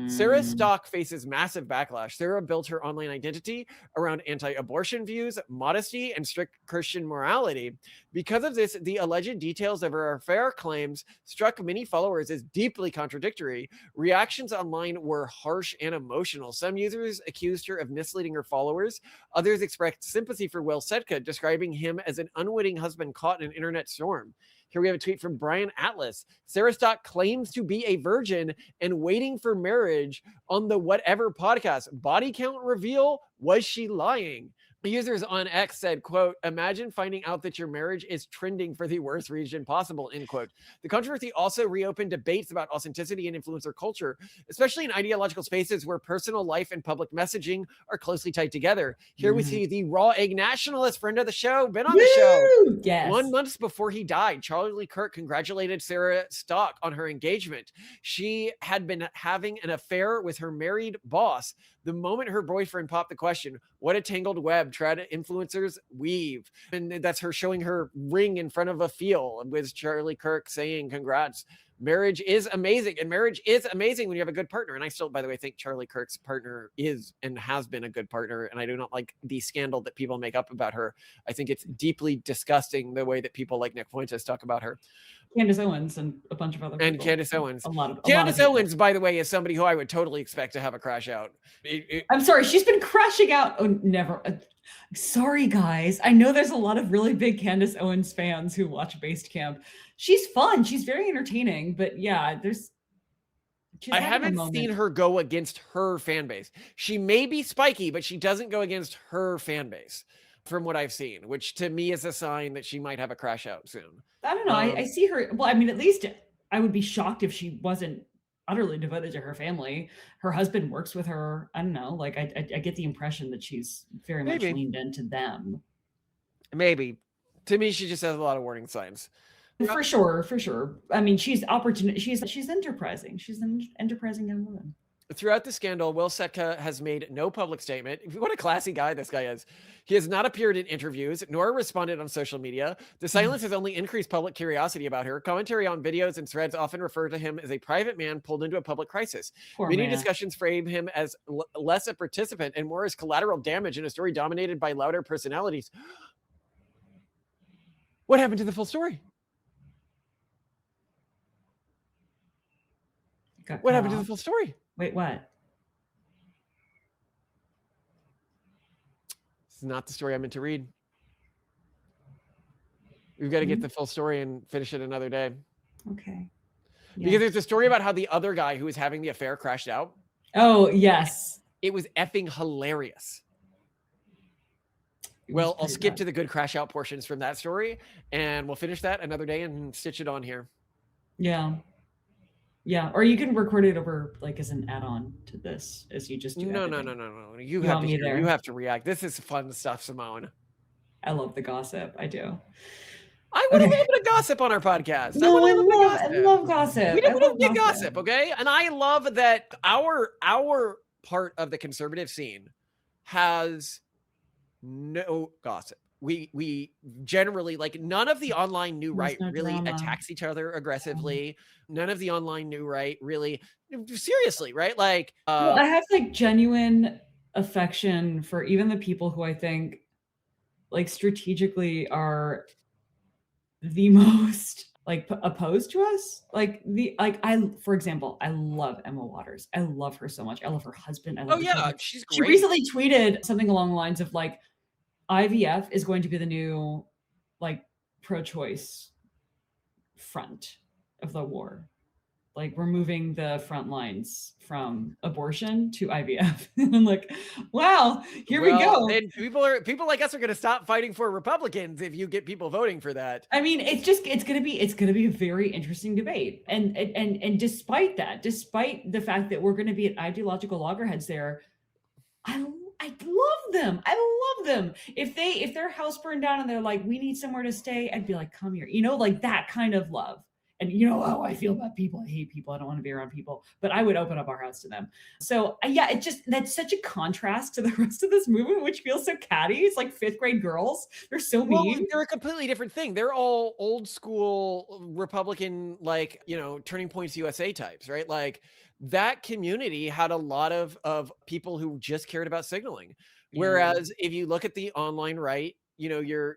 Sarah Stock faces massive backlash. Sarah built her online identity around anti-abortion views, modesty, and strict Christian morality. Because of this, the alleged details of her affair claims struck many followers as deeply contradictory. Reactions online were harsh and emotional. Some users accused her of misleading her followers. Others expressed sympathy for Will Sekta, describing him as an unwitting husband caught in an internet storm. Here we have a tweet from Brian Atlas. Sarah Stock claims to be a virgin and waiting for marriage on the whatever podcast. Body count reveal? Was she lying? Users on X said, quote, imagine finding out that your marriage is trending for the worst region possible, end quote. The controversy also reopened debates about authenticity and influencer culture, especially in ideological spaces where personal life and public messaging are closely tied together. Here we see the raw egg nationalist, friend of the show, been on the show. Yes. 1 month before he died, Charlie Kirk congratulated Sarah Stock on her engagement. She had been having an affair with her married boss. The moment her boyfriend popped the question, what a tangled web trad influencers weave. And that's her showing her ring in front of a field with Charlie Kirk saying, congrats. Marriage is amazing. And marriage is amazing when you have a good partner. And I still, by the way, think Charlie Kirk's partner is and has been a good partner. And I do not like the scandal that people make up about her. I think it's deeply disgusting the way that people like Nick Fuentes talk about her. Candace Owens and a bunch of other people. And Candace Owens. Candace Owens, by the way, is somebody who I would totally expect to have a crash out. I'm sorry, she's been crashing out. Oh, never. Sorry, guys. I know there's a lot of really big Candace Owens fans who watch Based Camp. She's fun. She's very entertaining. But yeah, I haven't seen her go against her fan base. She may be spiky, but she doesn't go against her fan base from what I've seen, which to me is a sign that she might have a crash out soon. I don't know. I see her. Well, I mean, at least I would be shocked if she wasn't utterly devoted to her family. Her husband works with her. I don't know. Like, I get the impression that she's very much leaned into them. Maybe. To me, she just has a lot of warning signs. For sure. I mean, she's opportunity. She's enterprising. She's an enterprising young woman. Throughout the scandal, Will Setka has made no public statement. What a classy guy this guy is. He has not appeared in interviews, nor responded on social media. The silence has only increased public curiosity about her. Commentary on videos and threads often refer to him as a private man pulled into a public crisis. Many discussions frame him as less a participant and more as collateral damage in a story dominated by louder personalities. What happened to the full story? What happened to the full story? Wait, what? This is not the story I meant to read. We've got to get the full story and finish it another day. Okay. Because there's a story about how the other guy who was having the affair crashed out. Oh, yes. It was effing hilarious. Well, I'll skip to the good crash out portions from that story, and we'll finish that another day and stitch it on here. Yeah. Yeah, or you can record it over like as an add-on to this as you just do. No. You have to react. This is fun stuff, Simone. I love the gossip. I do. I would have a little bit of gossip on our podcast. No, I love gossip. We don't get gossip, okay? And I love that our part of the conservative scene has no gossip. We generally, like, none of the online new right really attacks each other aggressively. None of the online new right really, seriously, right? Like, well, I have like genuine affection for even the people who I think like strategically are the most like opposed to us. For example, I love Emma Waters. I love her so much. I love her husband. She's great. She recently tweeted something along the lines of like, IVF is going to be the new like pro-choice front of the war. Like we're moving the front lines from abortion to IVF. And I'm like, wow, here we go. And people like us are going to stop fighting for Republicans if you get people voting for that. I mean, it's going to be a very interesting debate. And despite the fact that we're going to be at ideological loggerheads there, I love them. I love them. If their house burned down and they're like, we need somewhere to stay, I'd be like, come here. Like that kind of love. And you know how I feel about people. I hate people. I don't want to be around people. But I would open up our house to them. So yeah, that's such a contrast to the rest of this movement, which feels so catty. It's like 5th grade girls. They're so mean. Well, they're a completely different thing. They're all old school Republican, like, Turning Points USA types, right? Like that community had a lot of people who just cared about signaling. Whereas if you look at the online right, your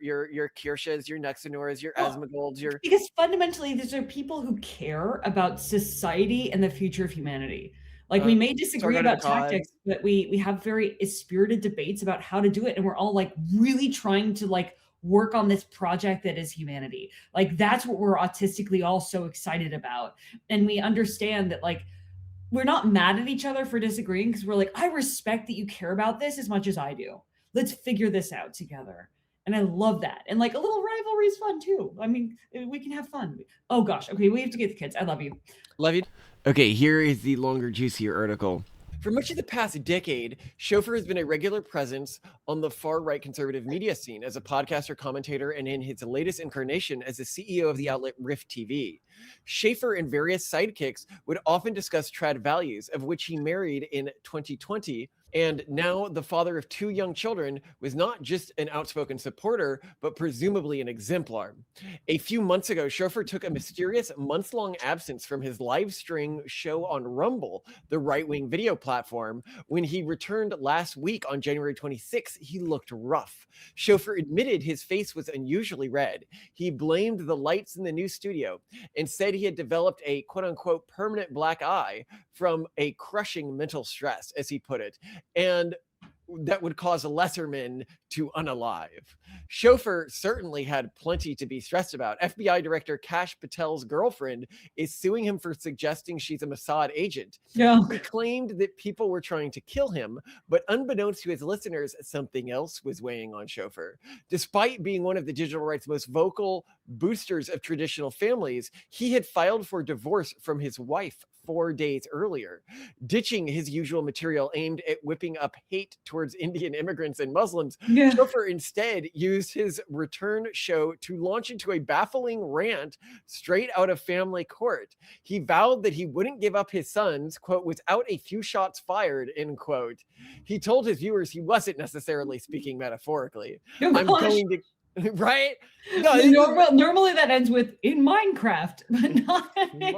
Kirschas, your Nexanoras, your Asmogolds, because fundamentally these are people who care about society and the future of humanity. Like we may disagree about tactics, but we have very spirited debates about how to do it, and we're all like really trying to like work on this project that is humanity. Like that's what we're autistically all so excited about, and we understand that like we're not mad at each other for disagreeing because we're like, I respect that you care about this as much as I do. Let's figure this out together. And I love that. And like a little rivalry is fun too. I mean, we can have fun. Oh gosh. Okay. We have to get the kids. I love you. Love you. Okay. Here is the longer, juicier article. For much of the past decade, Schaeffer has been a regular presence on the far-right conservative media scene as a podcaster, commentator, and in his latest incarnation as the CEO of the outlet Rift TV. Schaeffer and various sidekicks would often discuss trad values, of which he married in 2020, and now the father of 2 young children, was not just an outspoken supporter, but presumably an exemplar. A few months ago, Schaeffer took a mysterious months-long absence from his live stream show on Rumble, the right-wing video platform. When he returned last week on January 26th, he looked rough. Schaeffer admitted his face was unusually red. He blamed the lights in the new studio and said he had developed a quote-unquote permanent black eye from a crushing mental stress, as he put it, and that would cause lesser men to unalive. Schaeffer certainly had plenty to be stressed about. FBI Director Kash Patel's girlfriend is suing him for suggesting she's a Mossad agent. Yeah. He claimed that people were trying to kill him, but unbeknownst to his listeners, something else was weighing on Schaeffer. Despite being one of the digital right's most vocal boosters of traditional families, he had filed for divorce from his wife 4 days earlier, ditching his usual material aimed at whipping up hate towards Indian immigrants and Muslims, Yeah. Schaeffer instead used his return show to launch into a baffling rant straight out of family court. He vowed that he wouldn't give up his sons, quote, without a few shots fired, end quote. He told his viewers he wasn't necessarily speaking metaphorically. Oh, I'm gosh. going to, right? No, I this mean, is- normally that ends with in Minecraft, but not.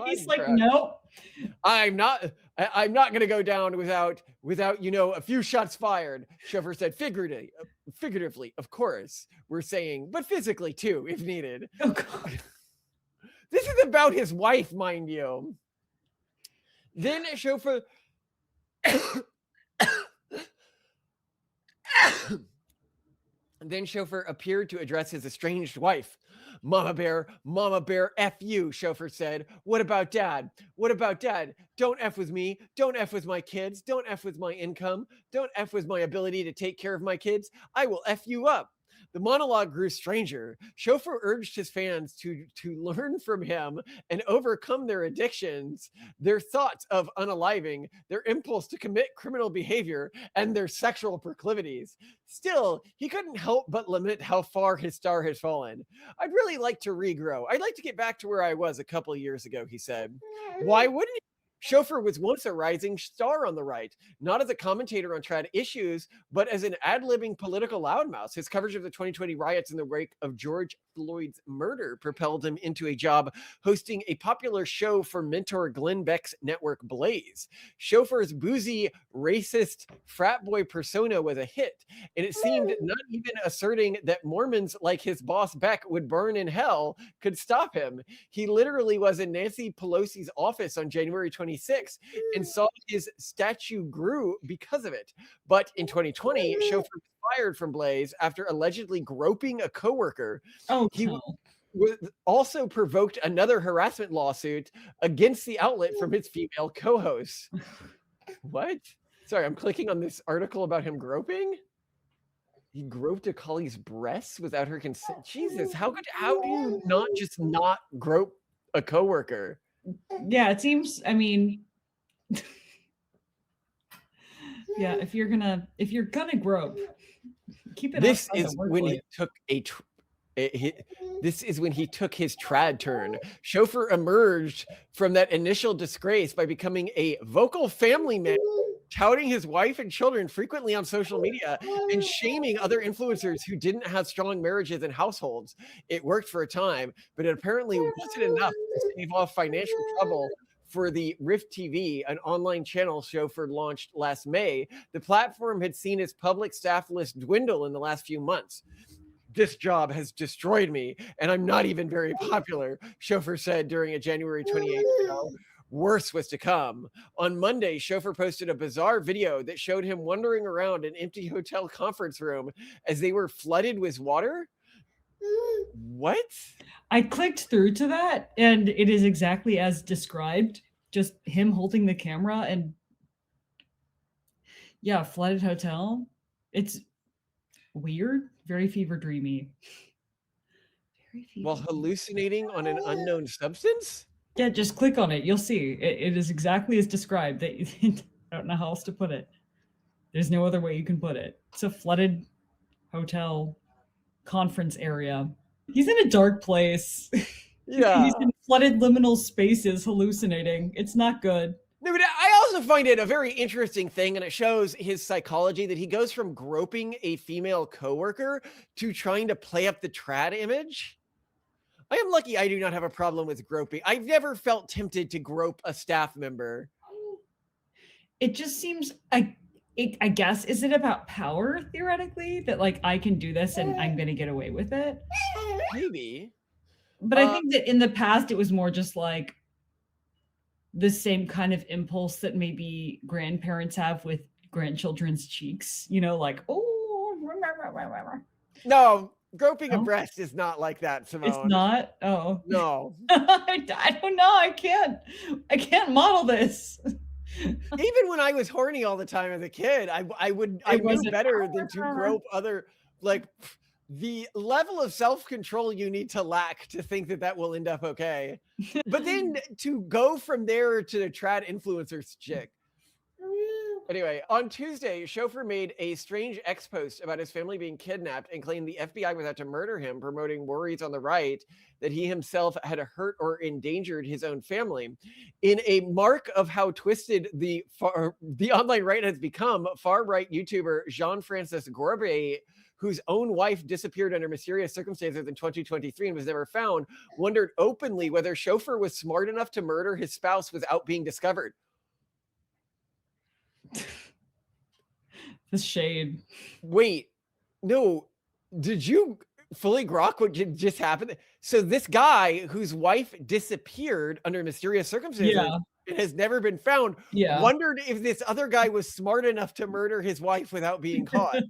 He's like, Minecraft. nope. I'm not going to go down without a few shots fired. Schaeffer said figuratively, of course, we're saying, but physically too, if needed. Oh God. This is about his wife, mind you. Then Schaeffer appeared to address his estranged wife. Mama Bear, F you, Schaeffer said. What about Dad? What about Dad? Don't F with me. Don't F with my kids. Don't F with my income. Don't F with my ability to take care of my kids. I will F you up. The monologue grew stranger. Schaeffer urged his fans to learn from him and overcome their addictions, their thoughts of unaliving, their impulse to commit criminal behavior, and their sexual proclivities. Still, he couldn't help but lament how far his star had fallen. I'd really like to regrow. I'd like to get back to where I was a couple of years ago, he said. Why wouldn't he? Schaeffer was once a rising star on the right, not as a commentator on trad issues, but as an ad-libbing political loudmouth. His coverage of the 2020 riots in the wake of George Floyd's murder propelled him into a job hosting a popular show for mentor Glenn Beck's network Blaze. Schaeffer's boozy, racist frat boy persona was a hit, and it seemed not even asserting that Mormons like his boss Beck would burn in hell could stop him. He literally was in Nancy Pelosi's office on January 26th and saw his statue grew because of it. But in 2020, Schaeffer was fired from Blaze after allegedly groping a coworker. Oh, He no. also provoked another harassment lawsuit against the outlet from his female co-hosts. What? Sorry, I'm clicking on this article about him groping. He groped a collie's breasts without her consent. Jesus, how do you not grope a coworker? Yeah, it seems. I mean, yeah. If you're gonna grope, keep it. This outside the is when he workplace. took this is when he took his trad turn. Schaeffer emerged from that initial disgrace by becoming a vocal family man, touting his wife and children frequently on social media and shaming other influencers who didn't have strong marriages and households. It worked for a time, but it apparently wasn't enough to stave off financial trouble for the Rift TV, an online channel Schaeffer launched last May. The platform had seen its public staff list dwindle in the last few months. This job has destroyed me, and I'm not even very popular, Schaeffer said during a January 28th show. Worse was to come. On Monday, Schaeffer posted a bizarre video that showed him wandering around an empty hotel conference room as they were flooded with water. What? I clicked through to that, and it is exactly as described. Just him holding the camera, and yeah, flooded hotel. It's weird, very fever dreamy. Very fever While dreamy. hallucinating on an unknown substance? Yeah, just click on it. You'll see. It is exactly as described. I don't know how else to put it. There's no other way you can put it. It's a flooded hotel conference area. He's in a dark place. Yeah. He's in flooded liminal spaces hallucinating. It's not good. No, but I also find it a very interesting thing, and it shows his psychology that he goes from groping a female coworker to trying to play up the trad image. I am lucky I do not have a problem with groping. I've never felt tempted to grope a staff member. It just seems, I guess, is it about power theoretically that like I can do this and I'm going to get away with it? Maybe. But I think that in the past it was more just like the same kind of impulse that maybe grandparents have with grandchildren's cheeks, you know, like, oh, No, groping a breast is not like that, Simone. it's not. Oh, No. I don't know. I can't model this. Even when I was horny all the time as a kid, I knew wasn't- better than to grope other, like, the level of self-control you need to lack to think that will end up okay. But then to go from there to the trad influencers chick. Anyway, on Tuesday, Schaeffer made a strange X-post about his family being kidnapped and claimed the FBI was out to murder him, promoting worries on the right that he himself had hurt or endangered his own family. In a mark of how twisted the online right has become, far-right YouTuber Jean-Francois, whose own wife disappeared under mysterious circumstances in 2023 and was never found, wondered openly whether Schaeffer was smart enough to murder his spouse without being discovered. The shade. Wait, no, did you fully grok what just happened? So this guy whose wife disappeared under mysterious circumstances and has never been found, wondered if this other guy was smart enough to murder his wife without being caught.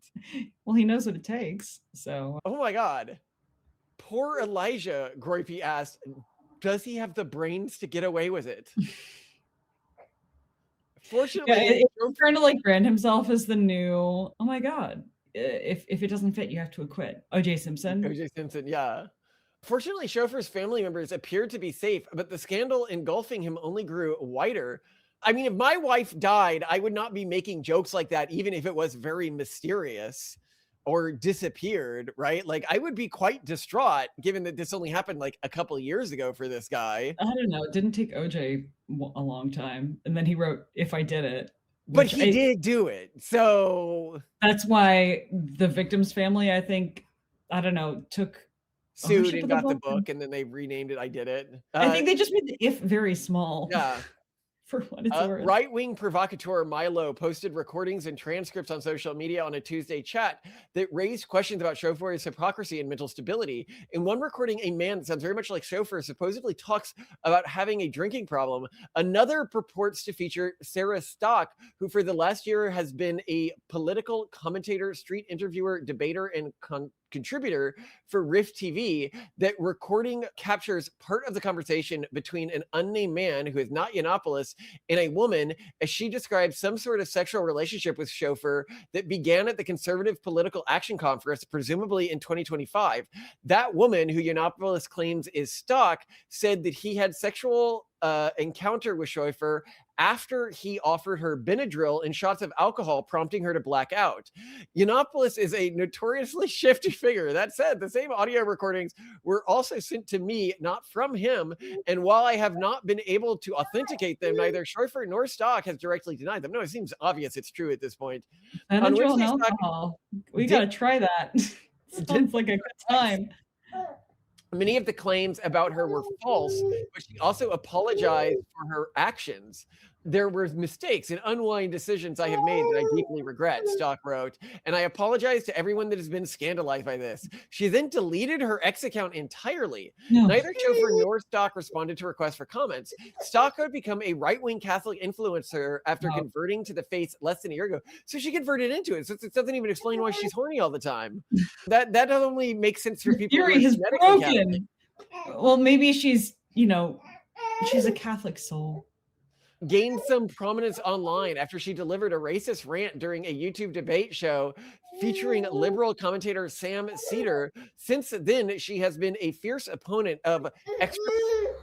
Well, he knows what it takes, so. Oh my God. Poor Elijah, Groipy asked, does he have the brains to get away with it? Fortunately, he's trying to like brand himself as the new, oh my God, if it doesn't fit, you have to acquit. O.J. Simpson. O.J. Simpson, yeah. Fortunately, Schaeffer's family members appeared to be safe, but the scandal engulfing him only grew wider. I mean, if my wife died, I would not be making jokes like that, even if it was very mysterious or disappeared, right? Like, I would be quite distraught, given that this only happened like a couple of years ago for this guy. I don't know. It didn't take OJ a long time. And then he wrote, If I Did It. But he did do it. So that's why the victim's family, I think, I don't know, sued and got the book, and then they renamed it I Did It. I think they just made the if very small. Yeah. For what it's worth. Right-wing provocateur Milo posted recordings and transcripts on social media on a Tuesday chat that raised questions about Schaeffer's hypocrisy and mental stability. In one recording, a man that sounds very much like Schaeffer supposedly talks about having a drinking problem. Another purports to feature Sarah Stock, who for the last year has been a political commentator, street interviewer, debater, and contributor for Rift TV. That recording captures part of the conversation between an unnamed man who is not Yiannopoulos and a woman, as she describes some sort of sexual relationship with Schaeffer that began at the Conservative Political Action Conference, presumably in 2025. That woman, who Yiannopoulos claims is Stock, said that he had sexual encounter with Schaeffer after he offered her Benadryl and shots of alcohol, prompting her to black out. Yiannopoulos is a notoriously shifty figure. That said, the same audio recordings were also sent to me, not from him. And while I have not been able to authenticate them, neither Schaeffer nor Stock has directly denied them. No, it seems obvious it's true at this point. Benadryl and alcohol. We got to try that. Sounds like a good time. Many of the claims about her were false, but she also apologized for her actions. There were mistakes and unwise decisions I have made that I deeply regret, Stock wrote, and I apologize to everyone that has been scandalized by this. She then deleted her X account entirely. No. Neither Schaeffer nor Stock responded to requests for comments. Stock had become a right-wing Catholic influencer after converting to the faith less than a year ago. So she converted into it. So it doesn't even explain why she's horny all the time. That only makes sense for people. Theory is broken. Catholic. Well, maybe she's, she's a Catholic soul. Gained some prominence online after she delivered a racist rant during a YouTube debate show featuring liberal commentator Sam Cedar. Since then, she has been a fierce opponent of extra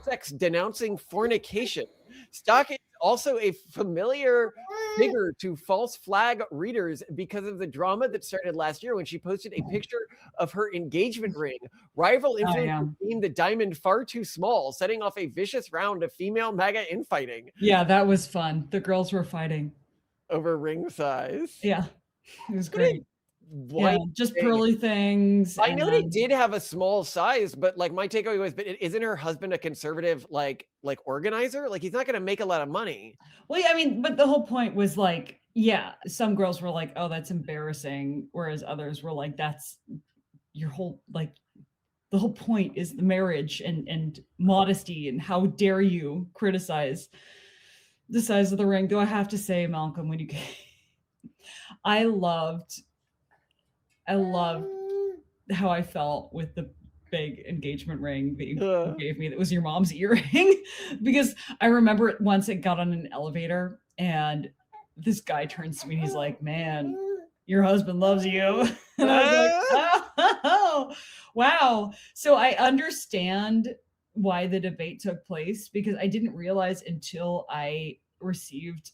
sex, denouncing fornication. Stock is also a familiar figure to false flag readers because of the drama that started last year when she posted a picture of her engagement ring. Rival influencers deemed the diamond far too small, setting off a vicious round of female MAGA infighting. Yeah, that was fun. The girls were fighting over ring size. Yeah, it was great. Yeah, just pearly things. I know they did have a small size, but like my takeaway was, but isn't her husband a conservative like organizer? Like he's not going to make a lot of money. Well, yeah, I mean, but the whole point was like, yeah, some girls were like, oh, that's embarrassing, whereas others were like, that's your whole like. The whole point is the marriage and modesty, and how dare you criticize the size of the ring? Though I have to say, Malcolm, when you I loved how I felt with the big engagement ring that you gave me that was your mom's earring, because I remember once it got on an elevator and this guy turns to me and he's like, man, your husband loves you. And I was like, oh, wow. So I understand why the debate took place, because I didn't realize until I received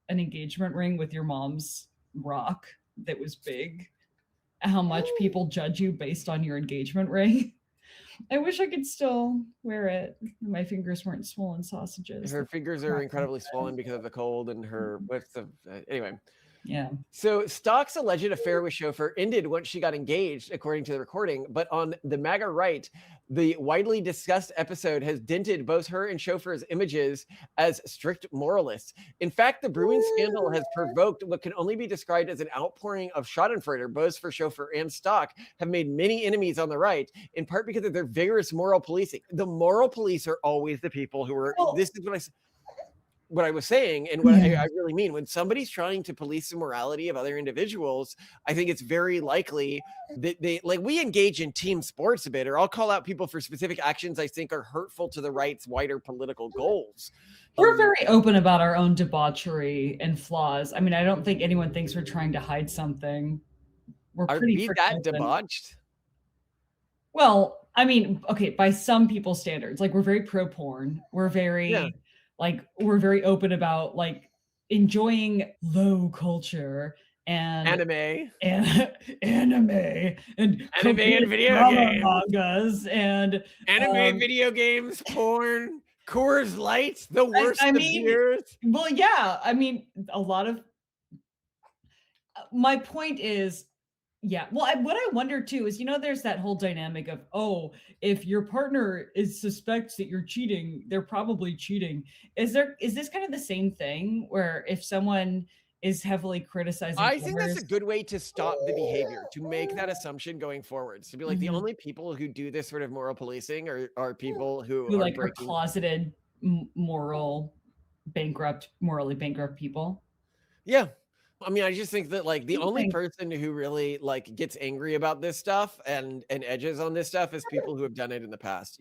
an engagement ring with your mom's rock that was big, how much people judge you based on your engagement ring. I wish I could still wear it. My fingers weren't swollen sausages. Her fingers are incredibly swollen because of the cold, and her anyway. Yeah. So Stock's alleged affair with Schaeffer ended once she got engaged, according to the recording. But on the MAGA right, the widely discussed episode has dented both her and Schaeffer's images as strict moralists. In fact, the brewing scandal has provoked what can only be described as an outpouring of schadenfreude. Both for Schaeffer and Stock have made many enemies on the right, in part because of their vigorous moral policing. The moral police are always the people who are. This is what I was saying, and what I really mean. When somebody's trying to police the morality of other individuals, I think it's very likely that they, like, we engage in team sports a bit, or I'll call out people for specific actions I think are hurtful to the right's wider political goals. We're very open about our own debauchery and flaws. I mean, I don't think anyone thinks we're trying to hide something. We're pretty that debauched. Well, I mean, okay, by some people's standards, like we're very pro porn. We're very we're very open about like enjoying low culture and anime and video games, mangas and anime, video games, porn, Coors Light, the worst of beers. Well, yeah, I mean, a lot of my point is, yeah. Well, what I wonder too is, there's that whole dynamic of, if your partner suspects that you're cheating, they're probably cheating. Is this kind of the same thing where if someone is heavily criticizing I think that's a good way to stop the behavior, to make that assumption going forwards, to be like, the only people who do this sort of moral policing are people who are closeted, morally bankrupt people. Yeah. I mean, I just think that like the only person who really like gets angry about this stuff and edges on this stuff is people who have done it in the past,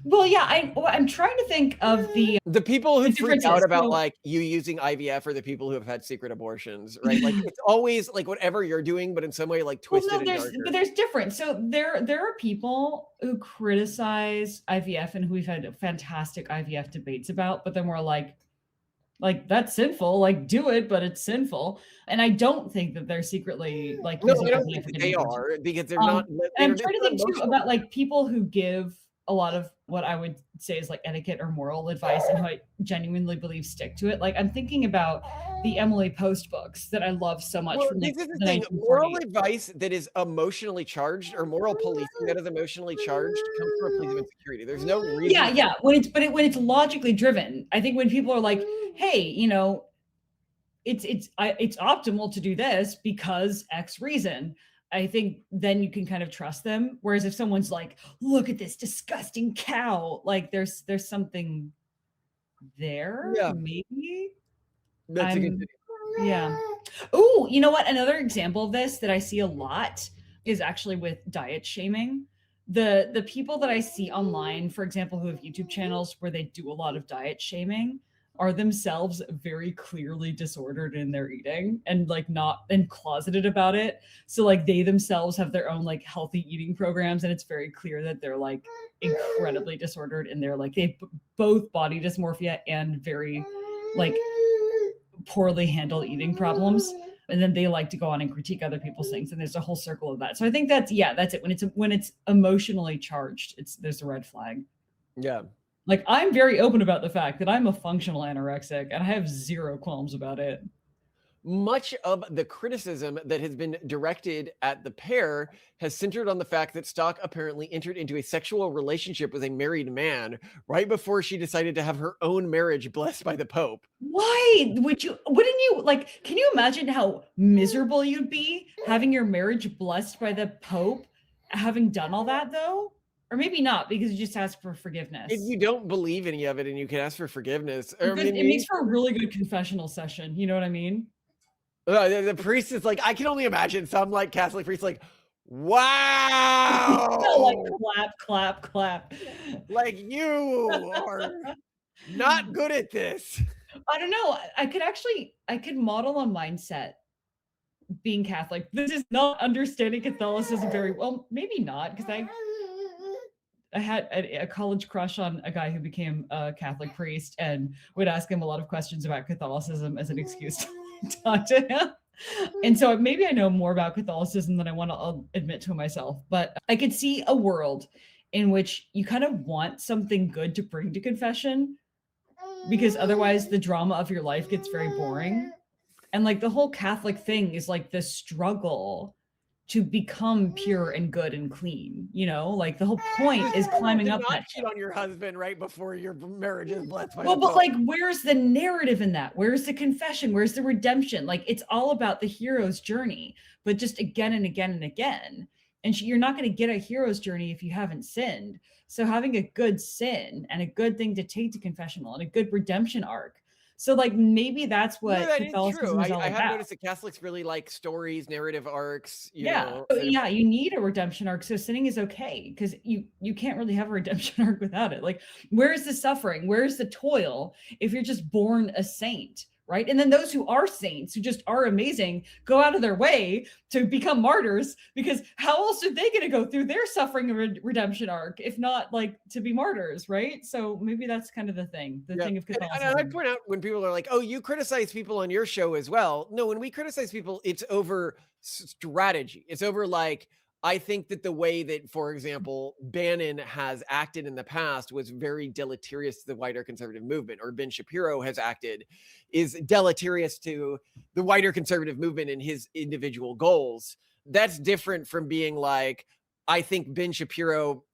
Well, yeah, I'm trying to think of the people who freak out about like you using IVF, or the people who have had secret abortions, right? Like it's always like whatever you're doing, but in some way like twisted. But there's difference. So there are people who criticize IVF and who we've had fantastic IVF debates about, but then we're like that's sinful, like do it, but it's sinful. And I don't think that they're secretly like, no, I don't think they are, because they're not. I'm trying to think too about like people who give a lot of what I would say is like etiquette or moral advice, and who I genuinely believe stick to it. Like I'm thinking about the Emily Post books that I love so much. Well, from this is the thing. Moral advice that is emotionally charged, or moral policing that is emotionally charged, comes from a place of insecurity. There's no reason. Yeah. When it's logically driven. I think when people are like, hey, it's optimal to do this because X reason, I think then you can kind of trust them. Whereas if someone's like, look at this disgusting cow, like there's something there, maybe. That's a good thing. Yeah. Oh, you know what? Another example of this that I see a lot is actually with diet shaming. The people that I see online, for example, who have YouTube channels where they do a lot of diet shaming, are themselves very clearly disordered in their eating and like not and closeted about it. So like they themselves have their own like healthy eating programs, and it's very clear that they're like incredibly disordered, and they're like they both body dysmorphia and very like poorly handle eating problems. And then they like to go on and critique other people's things, and there's a whole circle of that. So I think that's it. When it's emotionally charged, there's a red flag. Yeah. Like I'm very open about the fact that I'm a functional anorexic, and I have zero qualms about it. Much of the criticism that has been directed at the pair has centered on the fact that Stock apparently entered into a sexual relationship with a married man right before she decided to have her own marriage blessed by the Pope. Why wouldn't you like, can you imagine how miserable you'd be having your marriage blessed by the Pope, having done all that though? Or maybe not, because you just ask for forgiveness. If you don't believe any of it and you can ask for forgiveness. It makes for a really good confessional session. You know what I mean? The priest is like, I can only imagine some like Catholic priest like, wow. Like clap. Like you are not good at this. I don't know. I could model a mindset being Catholic. This is not understanding Catholicism very well. Maybe not, because I had a college crush on a guy who became a Catholic priest and would ask him a lot of questions about Catholicism as an excuse to talk to him. And so maybe I know more about Catholicism than I want to admit to myself, but I could see a world in which you kind of want something good to bring to confession, because otherwise the drama of your life gets very boring. And like the whole Catholic thing is like the struggle to become pure and good and clean, you know, like the whole point is climbing up that cheat on your husband right before your marriage is blessed by well, the but Pope. like, where's the narrative in that? Where's the confession? Where's the redemption? Like, it's all about the hero's journey, but just again and again and again. And you're not going to get a hero's journey if you haven't sinned. So having a good sin and a good thing to take to confessional and a good redemption arc. So like maybe that's what Catholicism is all I about. have noticed that Catholics really like stories, narrative arcs. You know, yeah, you need a redemption arc. So sinning is okay because you can't really have a redemption arc without it. Like, where's the suffering? Where's the toil if you're just born a saint? Right. And then those who are saints, who just are amazing, go out of their way to become martyrs, because how else are they going to go through their suffering and redemption arc if not like to be martyrs? Right. So maybe that's kind of the thing of Catholicism. And I point out when people are like, oh, you criticize people on your show as well. No, when we criticize people, it's over strategy. It's over like, I think that the way that, for example, Bannon has acted in the past was very deleterious to the wider conservative movement, or Ben Shapiro has acted is deleterious to the wider conservative movement and his individual goals. That's different from being like, I think Ben Shapiro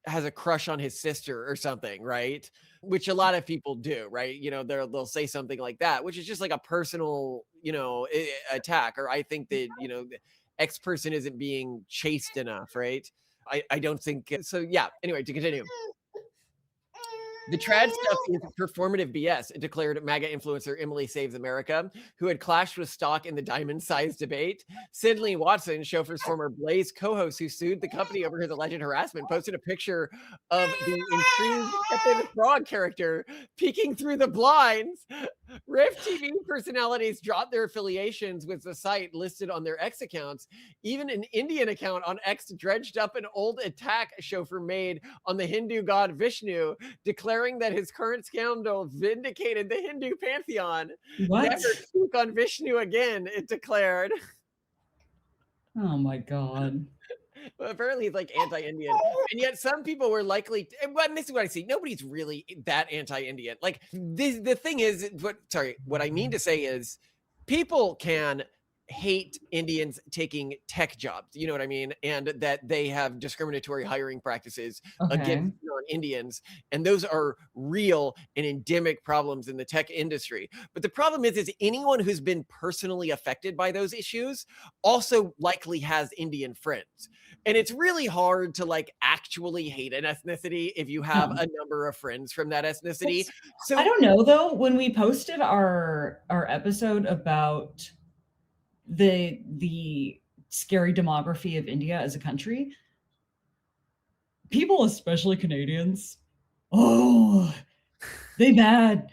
has a crush on his sister or something, right? Which a lot of people do, right? You know, they'll say something like that, which is just like a personal, you know, attack. Or I think that, you know, X person isn't being chaste enough, right? I don't think so. Yeah. Anyway, to continue. The trad stuff is performative BS, declared MAGA influencer Emily Saves America, who had clashed with Stock in the diamond size debate. Sidney Watson, Chauffeur's former Blaze co-host who sued the company over his alleged harassment, posted a picture of the intrigued Pepe the Frog character peeking through the blinds. Rift TV personalities dropped their affiliations with the site listed on their X accounts. Even an Indian account on X dredged up an old attack Chauffeur made on the Hindu god Vishnu, declaring that his current scandal vindicated the Hindu pantheon. What? Never speak on Vishnu again, it declared. Oh my God. Well, apparently he's like anti-Indian, and yet some people were likely well, this is what I see. Nobody's really that anti-Indian. Like the thing is, what I mean to say is people can hate Indians taking tech jobs, you know what I mean? And that they have discriminatory hiring practices against non-Indians. And those are real and endemic problems in the tech industry. But the problem is anyone who's been personally affected by those issues also likely has Indian friends. And it's really hard to like actually hate an ethnicity if you have a number of friends from that ethnicity. So I don't know though, when we posted our episode about the scary demography of India as a country, people, especially Canadians, they mad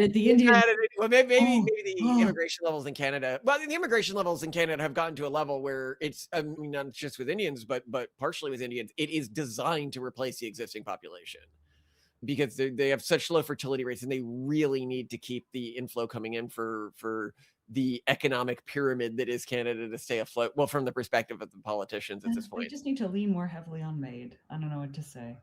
at the Indian. Well, maybe the immigration levels in Canada. Well, the immigration levels in Canada have gotten to a level where it's, I mean, not just with Indians, but partially with Indians, it is designed to replace the existing population because they have such low fertility rates, and they really need to keep the inflow coming in for the economic pyramid that is Canada to stay afloat. Well, from the perspective of the politicians at this point. They just need to lean more heavily on Maid. I don't know what to say.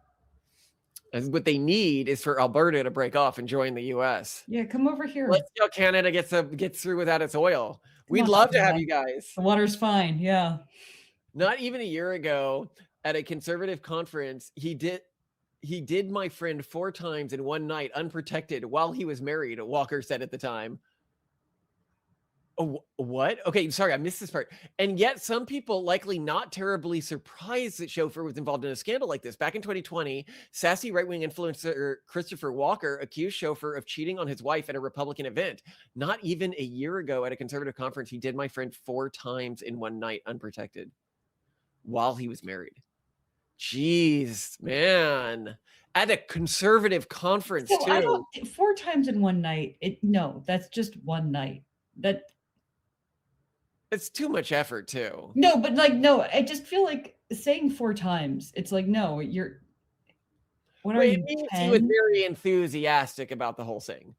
And what they need is for Alberta to break off and join the U.S. Yeah, come over here. Let's see how Canada gets through without its oil. We'd love to have you guys. The water's fine. Yeah. Not even a year ago at a conservative conference, he did my friend 4 times in one night, unprotected, while he was married, Walker said at the time. Oh, what? Okay, sorry, I missed this part. And yet some people likely not terribly surprised that Chauffeur was involved in a scandal like this. Back in 2020, sassy right-wing influencer Christopher Walker accused Chauffeur of cheating on his wife at a Republican event. Not even a year ago at a conservative conference, he did my friend 4 times in one night, unprotected, while he was married. Jeez, man. At a conservative conference, so too. 4 times in one night. No, that's just one night. It's too much effort too. No, but like, no, I just feel like saying 4 times, it's like, no, What But are it you, means he was 10? very enthusiastic about the whole thing.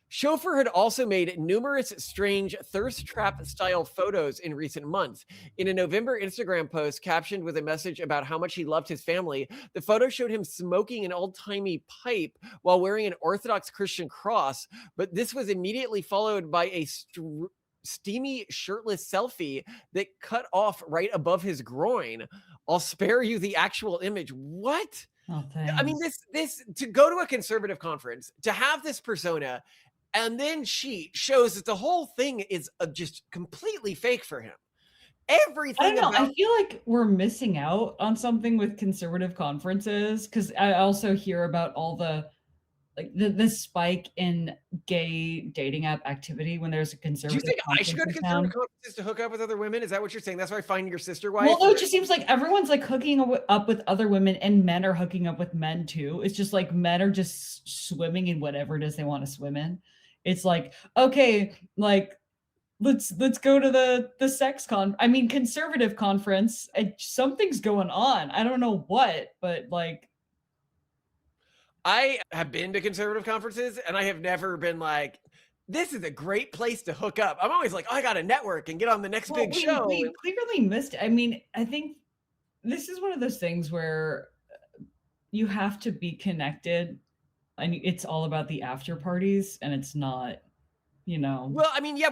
Schaeffer had also made numerous strange thirst trap style photos in recent months. In a November Instagram post captioned with a message about how much he loved his family, the photo showed him smoking an old-timey pipe while wearing an Orthodox Christian cross, but this was immediately followed by a steamy shirtless selfie that cut off right above his groin. I'll spare you the actual image. What? Oh, I mean, this to go to a conservative conference, to have this persona, and then she shows that the whole thing is just completely fake for him. Everything. I don't know. I feel like we're missing out on something with conservative conferences, because I also hear about all the spike in gay dating app activity when there's a Do you conservative. think I should go to conference in town. conservative conferences to hook up with other women? Is that what you're saying? That's why I find your sister wife. Well, no, it just seems like everyone's like hooking up with other women, and men are hooking up with men too. It's just like men are just swimming in whatever it is they want to swim in. It's like, okay, like let's go to the sex conservative conference. Something's going on. I don't know what, but like, I have been to conservative conferences and I have never been like, this is a great place to hook up. I'm always like, oh, I got to network and get on the next big show. We clearly missed it. I mean, I think this is one of those things where you have to be connected, and it's all about the after parties, and it's not, Well, I mean, yeah,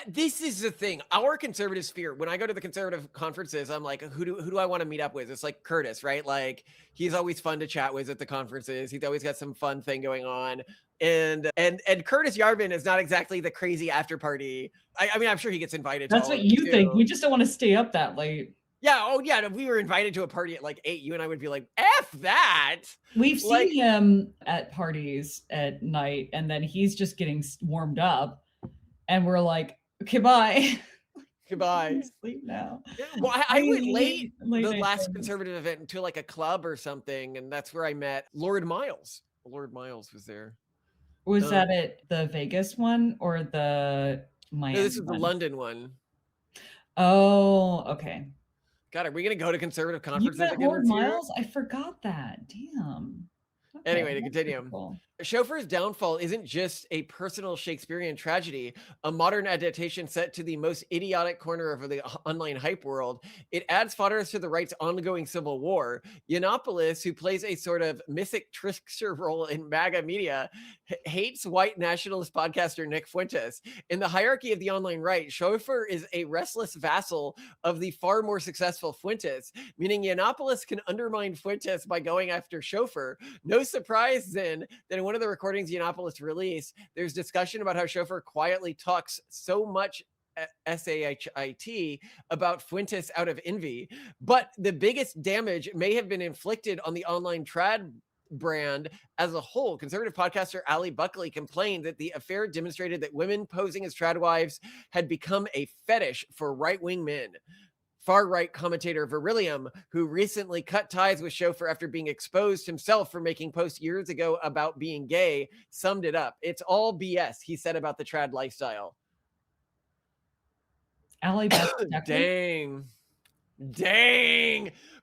this is the thing. Our conservative sphere, when I go to the conservative conferences, I'm like, who do I want to meet up with? It's like Curtis, right? Like, he's always fun to chat with at the conferences. He's always got some fun thing going on. And Curtis Yarvin is not exactly the crazy after party. I mean, I'm sure he gets invited. That's what you think. We just don't want to stay up that late. Yeah. Oh, yeah. If we were invited to a party at like 8, you and I would be like, F that. We've seen him at parties at night, and then he's just getting warmed up, and we're like, okay, bye. Goodbye. Sleep now. Well, I went late the night last things. conservative event to like a club or something, and that's where I met Lord Miles. Lord Miles was there. Was that at the Vegas one or the Miami? No, this is the one? London one. Oh, okay. God, are we gonna go to conservative You conferences met again Lord this year? Miles? I forgot that. Damn. Okay, Anyway, to that's continue. cool. Schaeffer's downfall isn't just a personal Shakespearean tragedy, a modern adaptation set to the most idiotic corner of the online hype world. It adds fodder to the right's ongoing civil war. Yiannopoulos, who plays a sort of mythic trickster role in MAGA media, hates white nationalist podcaster Nick Fuentes. In the hierarchy of the online right, Schaeffer is a restless vassal of the far more successful Fuentes, meaning Yiannopoulos can undermine Fuentes by going after Schaeffer. No surprise then that in one of the recordings Yiannopoulos released, there's discussion about how Schaeffer quietly talks so much SAHIT about Fuentes out of envy. But the biggest damage may have been inflicted on the online trad brand as a whole. Conservative podcaster Ali Buckley complained that the affair demonstrated that women posing as trad wives had become a fetish for right-wing men. Far-right commentator Virillium, who recently cut ties with Schaeffer after being exposed himself for making posts years ago about being gay, summed it up. It's all BS, he said about the trad lifestyle. Ali Dang.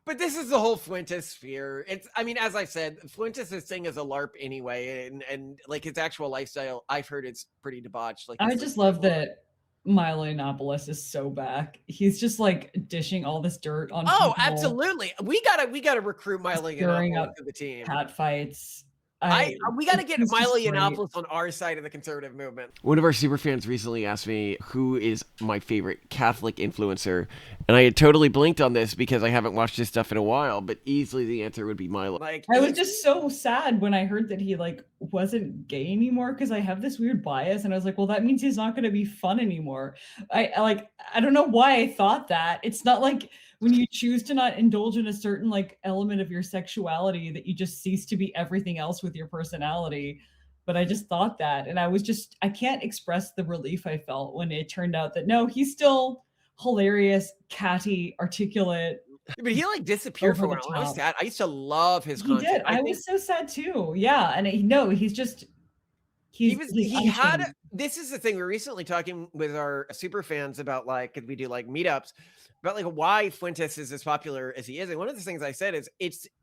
But this is the whole Fuentes sphere. I mean, as I said, Fuentes' thing is a LARP anyway, and like his actual lifestyle, I've heard it's pretty debauched. Like, I just love that Milo Yiannopoulos is so back. He's just like dishing all this dirt on Oh, people, absolutely. We gotta recruit Milo stirring Yiannopoulos up to the team. cat fights. We got to it's get just Milo great. Yiannopoulos on our side of the conservative movement. One of our super fans recently asked me who is my favorite Catholic influencer, and I had totally blinked on this because I haven't watched his stuff in a while, but easily the answer would be Milo. Like, I was just so sad when I heard that he like wasn't gay anymore, because I have this weird bias, and I was like, well, that means he's not going to be fun anymore. I don't know why I thought that. It's not like when you choose to not indulge in a certain like element of your sexuality that you just cease to be everything else with your personality. But I just thought that, and I can't express the relief I felt when it turned out that no, he's still hilarious, catty, articulate. But he like disappeared for a while. I was sad. I used to love his content. He did. I was so sad too. Yeah, and he's just this is the thing. We were recently talking with our super fans about like, could we do like meetups about like why Fuentes is as popular as he is. And one of the things I said is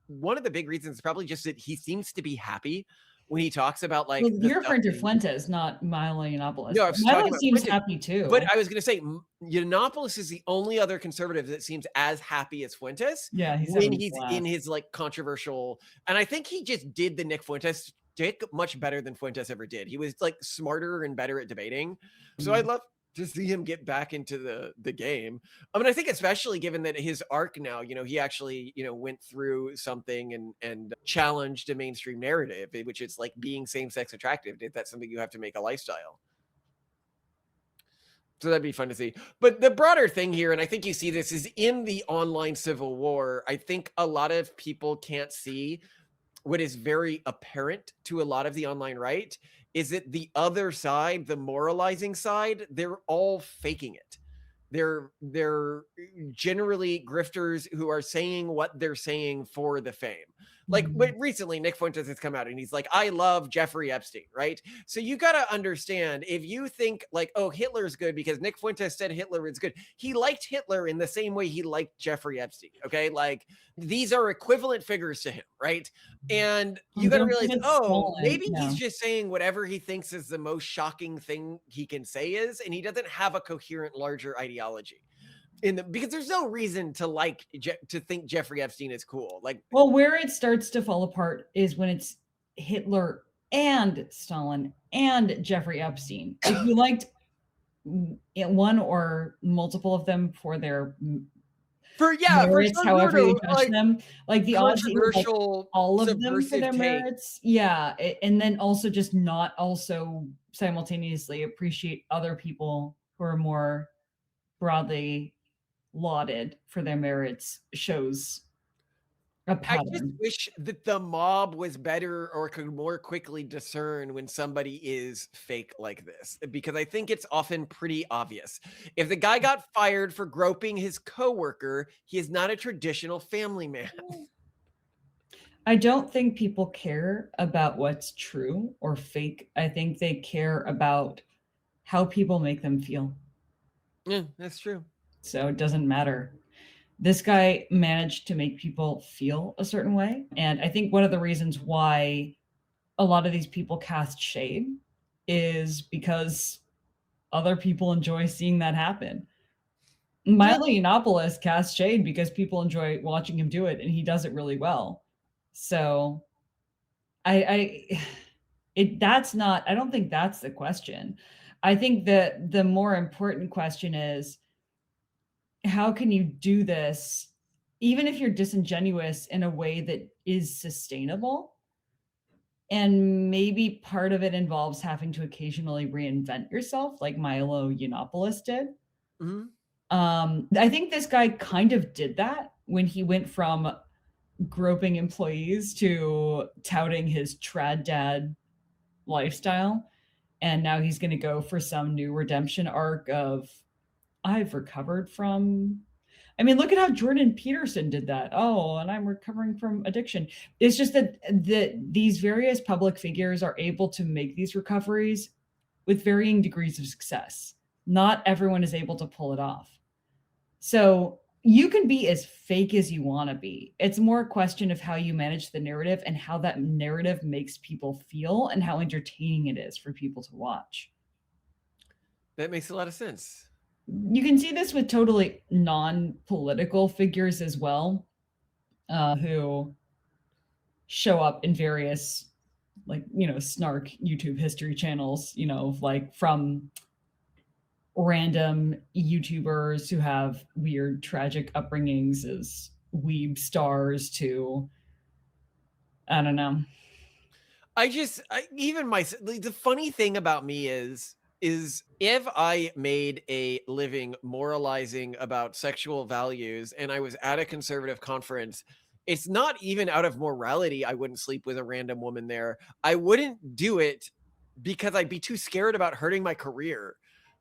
one of the big reasons is probably just that he seems to be happy when he talks about like. Well, the you're referring to stuff Fuentes, not Milo Yiannopoulos. No, I was Milo talking about seems Fuentes, happy too. But I was going to say, Yiannopoulos is the only other conservative that seems as happy as Fuentes. Yeah, when he's in his like controversial, and I think he just did the Nick Fuentes stick much better than Fuentes ever did. He was like smarter and better at debating. So I'd love to see him get back into the game. I mean, I think especially given that his arc now, you know, he actually, you know, went through something and challenged a mainstream narrative, which is like being same-sex attractive. If that's something you have to make a lifestyle. So that'd be fun to see. But the broader thing here, and I think you see this, is in the online civil war, I think a lot of people can't see what is very apparent to a lot of the online right is that the other side, the moralizing side, they're all faking it. They're generally grifters who are saying what they're saying for the fame. Like, but recently Nick Fuentes has come out and he's like, I love Jeffrey Epstein, right? So you got to understand, if you think like, oh, Hitler's good because Nick Fuentes said Hitler is good, he liked Hitler in the same way he liked Jeffrey Epstein, okay? Like, these are equivalent figures to him, right? And you got to realize, oh, maybe he's just saying whatever he thinks is the most shocking thing he can say is, and he doesn't have a coherent larger ideology. Because there's no reason to to think Jeffrey Epstein is cool. Like, well, where it starts to fall apart is when it's Hitler and Stalin and Jeffrey Epstein. If you liked one or multiple of them for their merits, however you judge them, like the odds that you like all of them for their merits, yeah, and then also just not also simultaneously appreciate other people who are more broadly lauded for their merits shows a pattern. I just wish that the mob was better or could more quickly discern when somebody is fake like this, because I think it's often pretty obvious. If the guy got fired for groping his coworker, he is not a traditional family man. I don't think people care about what's true or fake. I think they care about how people make them feel. Yeah, that's true. So it doesn't matter. This guy managed to make people feel a certain way. And I think one of the reasons why a lot of these people cast shade is because other people enjoy seeing that happen. Milo Yiannopoulos casts shade because people enjoy watching him do it, and he does it really well. So I don't think that's the question. I think that the more important question is, how can you do this, even if you're disingenuous, in a way that is sustainable? And maybe part of it involves having to occasionally reinvent yourself, like Milo Yiannopoulos did. I think this guy kind of did that when he went from groping employees to touting his trad dad lifestyle. And now he's going to go for some new redemption arc of, I've recovered from, I mean, look at how Jordan Peterson did that. Oh, and I'm recovering from addiction. It's just that these various public figures are able to make these recoveries with varying degrees of success. Not everyone is able to pull it off. So you can be as fake as you want to be. It's more a question of how you manage the narrative and how that narrative makes people feel and how entertaining it is for people to watch. That makes a lot of sense. You can see this with totally non-political figures as well, who show up in various, like, you know, snark YouTube history channels, you know, like from random YouTubers who have weird, tragic upbringings as weeb stars to, I don't know. The funny thing about me is if I made a living moralizing about sexual values and I was at a conservative conference, it's not even out of morality I wouldn't sleep with a random woman there. I wouldn't do it because I'd be too scared about hurting my career.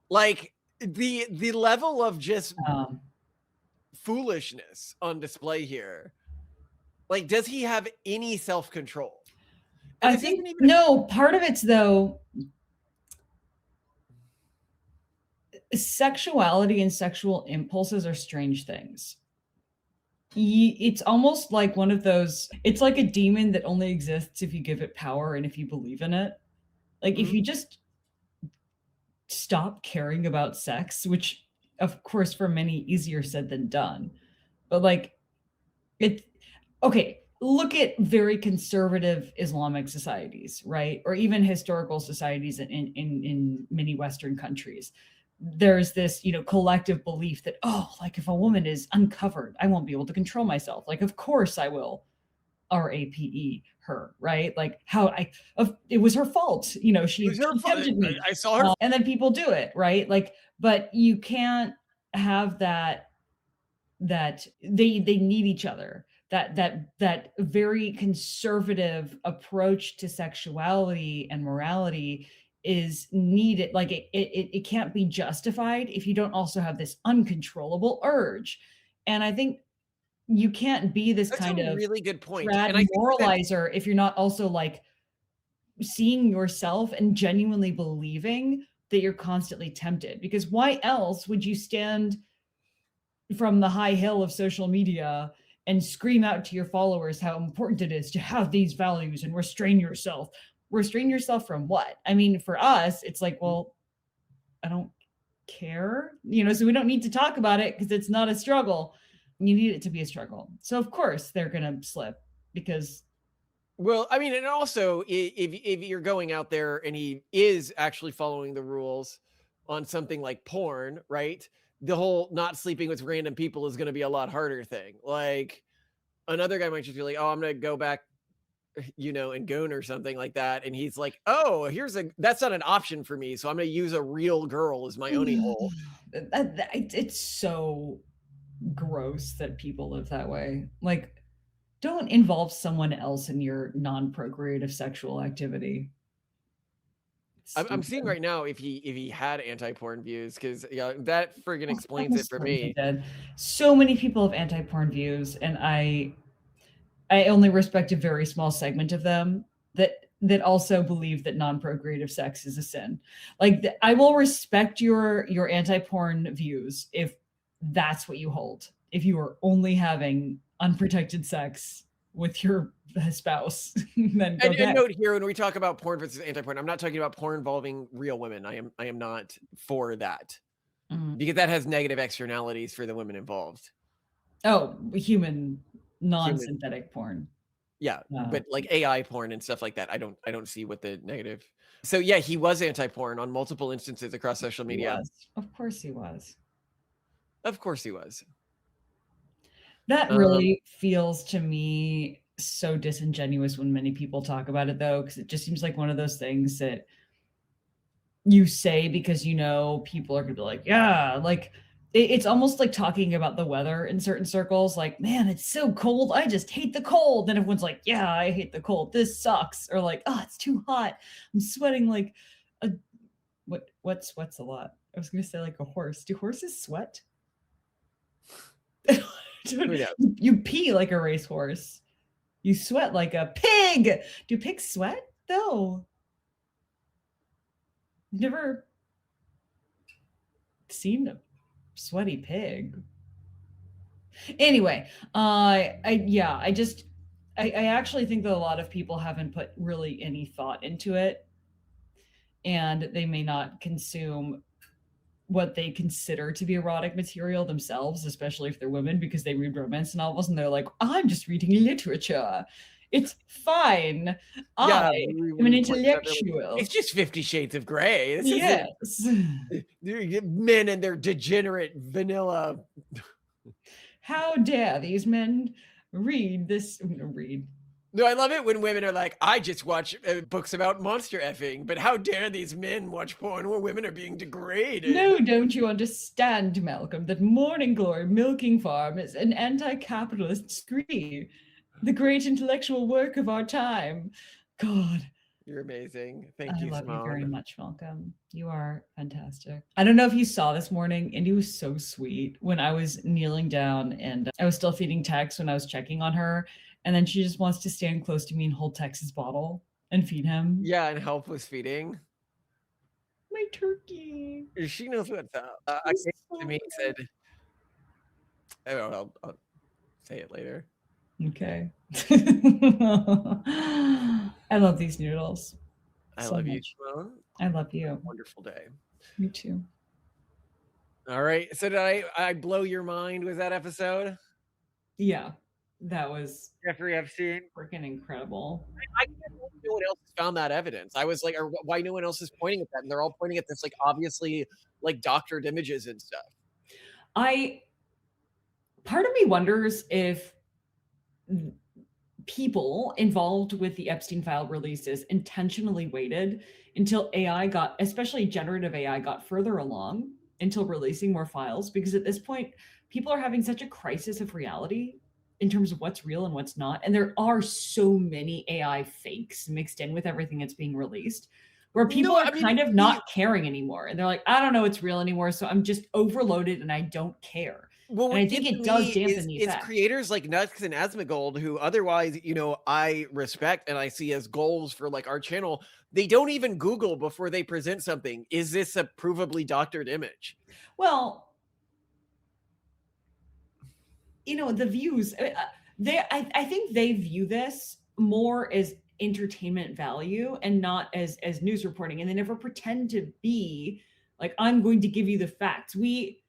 Like, the level of just foolishness on display here. Like, does he have any self-control? I think no, part of it's though, sexuality and sexual impulses are strange things. It's almost like one of those, it's like a demon that only exists if you give it power and if you believe in it. Like if you just stop caring about sex, which of course for many easier said than done, but like okay, look at very conservative Islamic societies, right? Or even historical societies in many Western countries. There's this, collective belief that, like if a woman is uncovered, I won't be able to control myself. Like, of course I will RAPE her, right? Like it was her fault. She tempted me. I saw her. And then people do it, right? Like, but you can't have that they need each other. That very conservative approach to sexuality and morality is needed. Like it can't be justified if you don't also have this uncontrollable urge. And I think you can't be this kind of really good point. And moralizer if you're not also like seeing yourself and genuinely believing that you're constantly tempted. Because why else would you stand from the high hill of social media and scream out to your followers how important it is to have these values and restrain yourself? Restrain yourself from what? I mean, for us, it's like, well, I don't care, so we don't need to talk about it because it's not a struggle. You need it to be a struggle. So of course they're going to slip because. Well, I mean, and also if you're going out there and he is actually following the rules on something like porn, right? The whole not sleeping with random people is going to be a lot harder thing. Like another guy might just be like, oh, I'm going to go back, and goon or something like that. And he's like, oh, that's not an option for me. So I'm going to use a real girl as my only hole. It's so gross that people live that way. Like, don't involve someone else in your non-procreative sexual activity. I'm seeing right now if he had anti-porn views, because that friggin' explains it for me. So many people have anti-porn views, and I only respect a very small segment of them that also believe that non-procreative sex is a sin. Like I will respect your anti-porn views if that's what you hold. If you are only having unprotected sex with your spouse, then go and note here, when we talk about porn versus anti-porn, I'm not talking about porn involving real women. I am not for that, because that has negative externalities for the women involved. Oh, human non-synthetic porn. Yeah, but like AI porn and stuff like that, I don't see what the negative. So yeah, he was anti-porn on multiple instances across social media. Of course he was. Of course he was. That really feels to me so disingenuous when many people talk about it, though, because it just seems like one of those things that you say because people are gonna be like, yeah, like it's almost like talking about the weather in certain circles. Like, man, it's so cold. I just hate the cold. Then everyone's like, yeah, I hate the cold. This sucks. Or like, oh, it's too hot. I'm sweating like what sweats a lot? I was gonna say like a horse. Do horses sweat? You pee like a racehorse. You sweat like a pig. Do pigs sweat though? Never seen a sweaty pig. Anyway, I actually think that a lot of people haven't put really any thought into it, and they may not consume what they consider to be erotic material themselves, especially if they're women, because they read romance novels and they're like, I'm just reading literature. It's fine. I am an intellectual. It's just 50 Shades of Grey. Yes. Men and their degenerate vanilla. How dare these men read this? No, I love it when women are like, I just watch books about monster effing, but how dare these men watch porn where women are being degraded? No, don't you understand, Malcolm, that Morning Glory Milking Farm is an anti-capitalist screed, the great intellectual work of our time. God. You're amazing. Thank you, Simone. I love you very much, Malcolm. You are fantastic. I don't know if you saw this morning, Indy was so sweet when I was kneeling down and I was still feeding Tex when I was checking on her. And then she just wants to stand close to me and hold Tex's bottle and feed him. Yeah, and help with feeding. My turkey. She knows what's up. I came to me and said, Say it later. Okay. I love these noodles. I so love you, much. Simone. I love you. Wonderful day. Me too. All right. So did I blow your mind with that episode? Yeah, that was Jeffrey Epstein. freaking incredible. I can't believe no one else has found that evidence. I was like, or why no one else is pointing at that? And they're all pointing at this, like, obviously, like, doctored images and stuff. Part of me wonders if people involved with the Epstein file releases intentionally waited until AI got, especially generative AI, got further along until releasing more files, because at this point, people are having such a crisis of reality in terms of what's real and what's not. And there are so many AI fakes mixed in with everything that's being released, where people are kind of not caring anymore. And they're like, I don't know what's real anymore, so I'm just overloaded and I don't care. Well, and I think it does dampen the effect. It's creators like Nux and Asmongold, who otherwise, you know, I respect and I see as goals for like our channel. They don't even Google before they present something. Is this a provably doctored image? Well, you know, the views, I think they view this more as entertainment value and not as news reporting. And they never pretend to be like, I'm going to give you the facts. We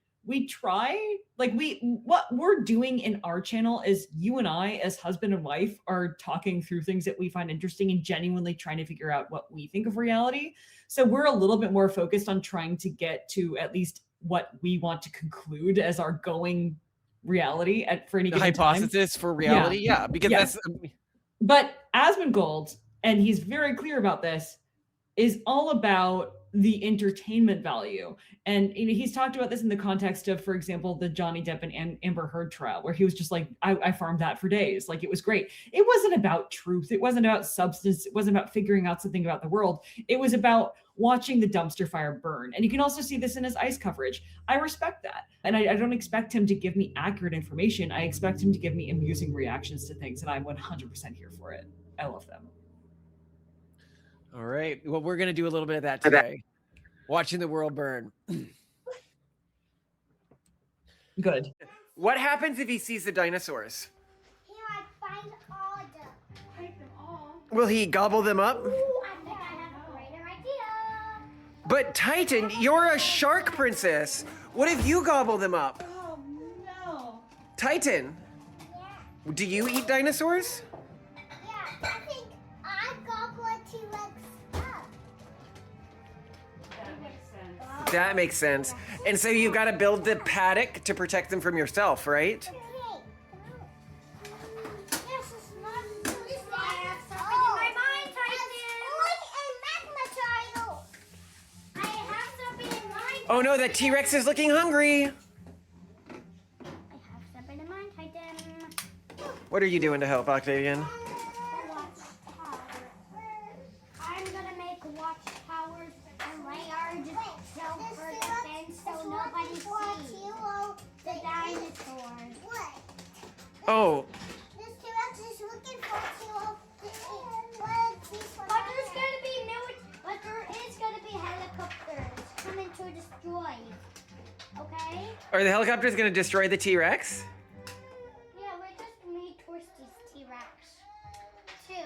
try, like, what we're doing in our channel is you and I as husband and wife are talking through things that we find interesting and genuinely trying to figure out what we think of reality. So we're a little bit more focused on trying to get to at least what we want to conclude as our going reality for any given hypothesis time. For reality. Yeah, because that's. But Asmongold, and he's very clear about this, is all about the entertainment value. And you know, he's talked about this in the context of, for example, the Johnny Depp and Amber Heard trial, where he was just like, I farmed that for days. Like, it was great. It wasn't about truth. It wasn't about substance. It wasn't about figuring out something about the world. It was about watching the dumpster fire burn. And you can also see this in his ICE coverage. I respect that. And I don't expect him to give me accurate information. I expect him to give me amusing reactions to things, and I'm 100% here for it. I love them. All right. Well, we're going to do a little bit of that today. Watching the world burn. Good. What happens if he sees the dinosaurs? He might find all of them. Find them all? Will he gobble them up? Ooh, I think I have a greater idea. But Titan, you're a shark princess. What if you gobble them up? Oh, no. Titan, Yeah. do you eat dinosaurs? Yeah, I think I gobble a T-Rex up. That makes sense. That makes sense. And so you've got to build the paddock to protect them from yourself, right? Okay. Yes, it's not this there. Something in my mind, Titan. Like a magma triangle. I have something in mind. Oh no, that T-Rex is looking hungry. I have something in mind, Titan. What are you doing to help, Octavian? Watchtower. I'm gonna make watchtowers and layers for defense so nobody sees the dinosaurs. What? Oh, This T-Rex is looking for T-Rex to eat. But there is gonna be helicopters coming to destroy. Okay? are the helicopters going to destroy the T-Rex?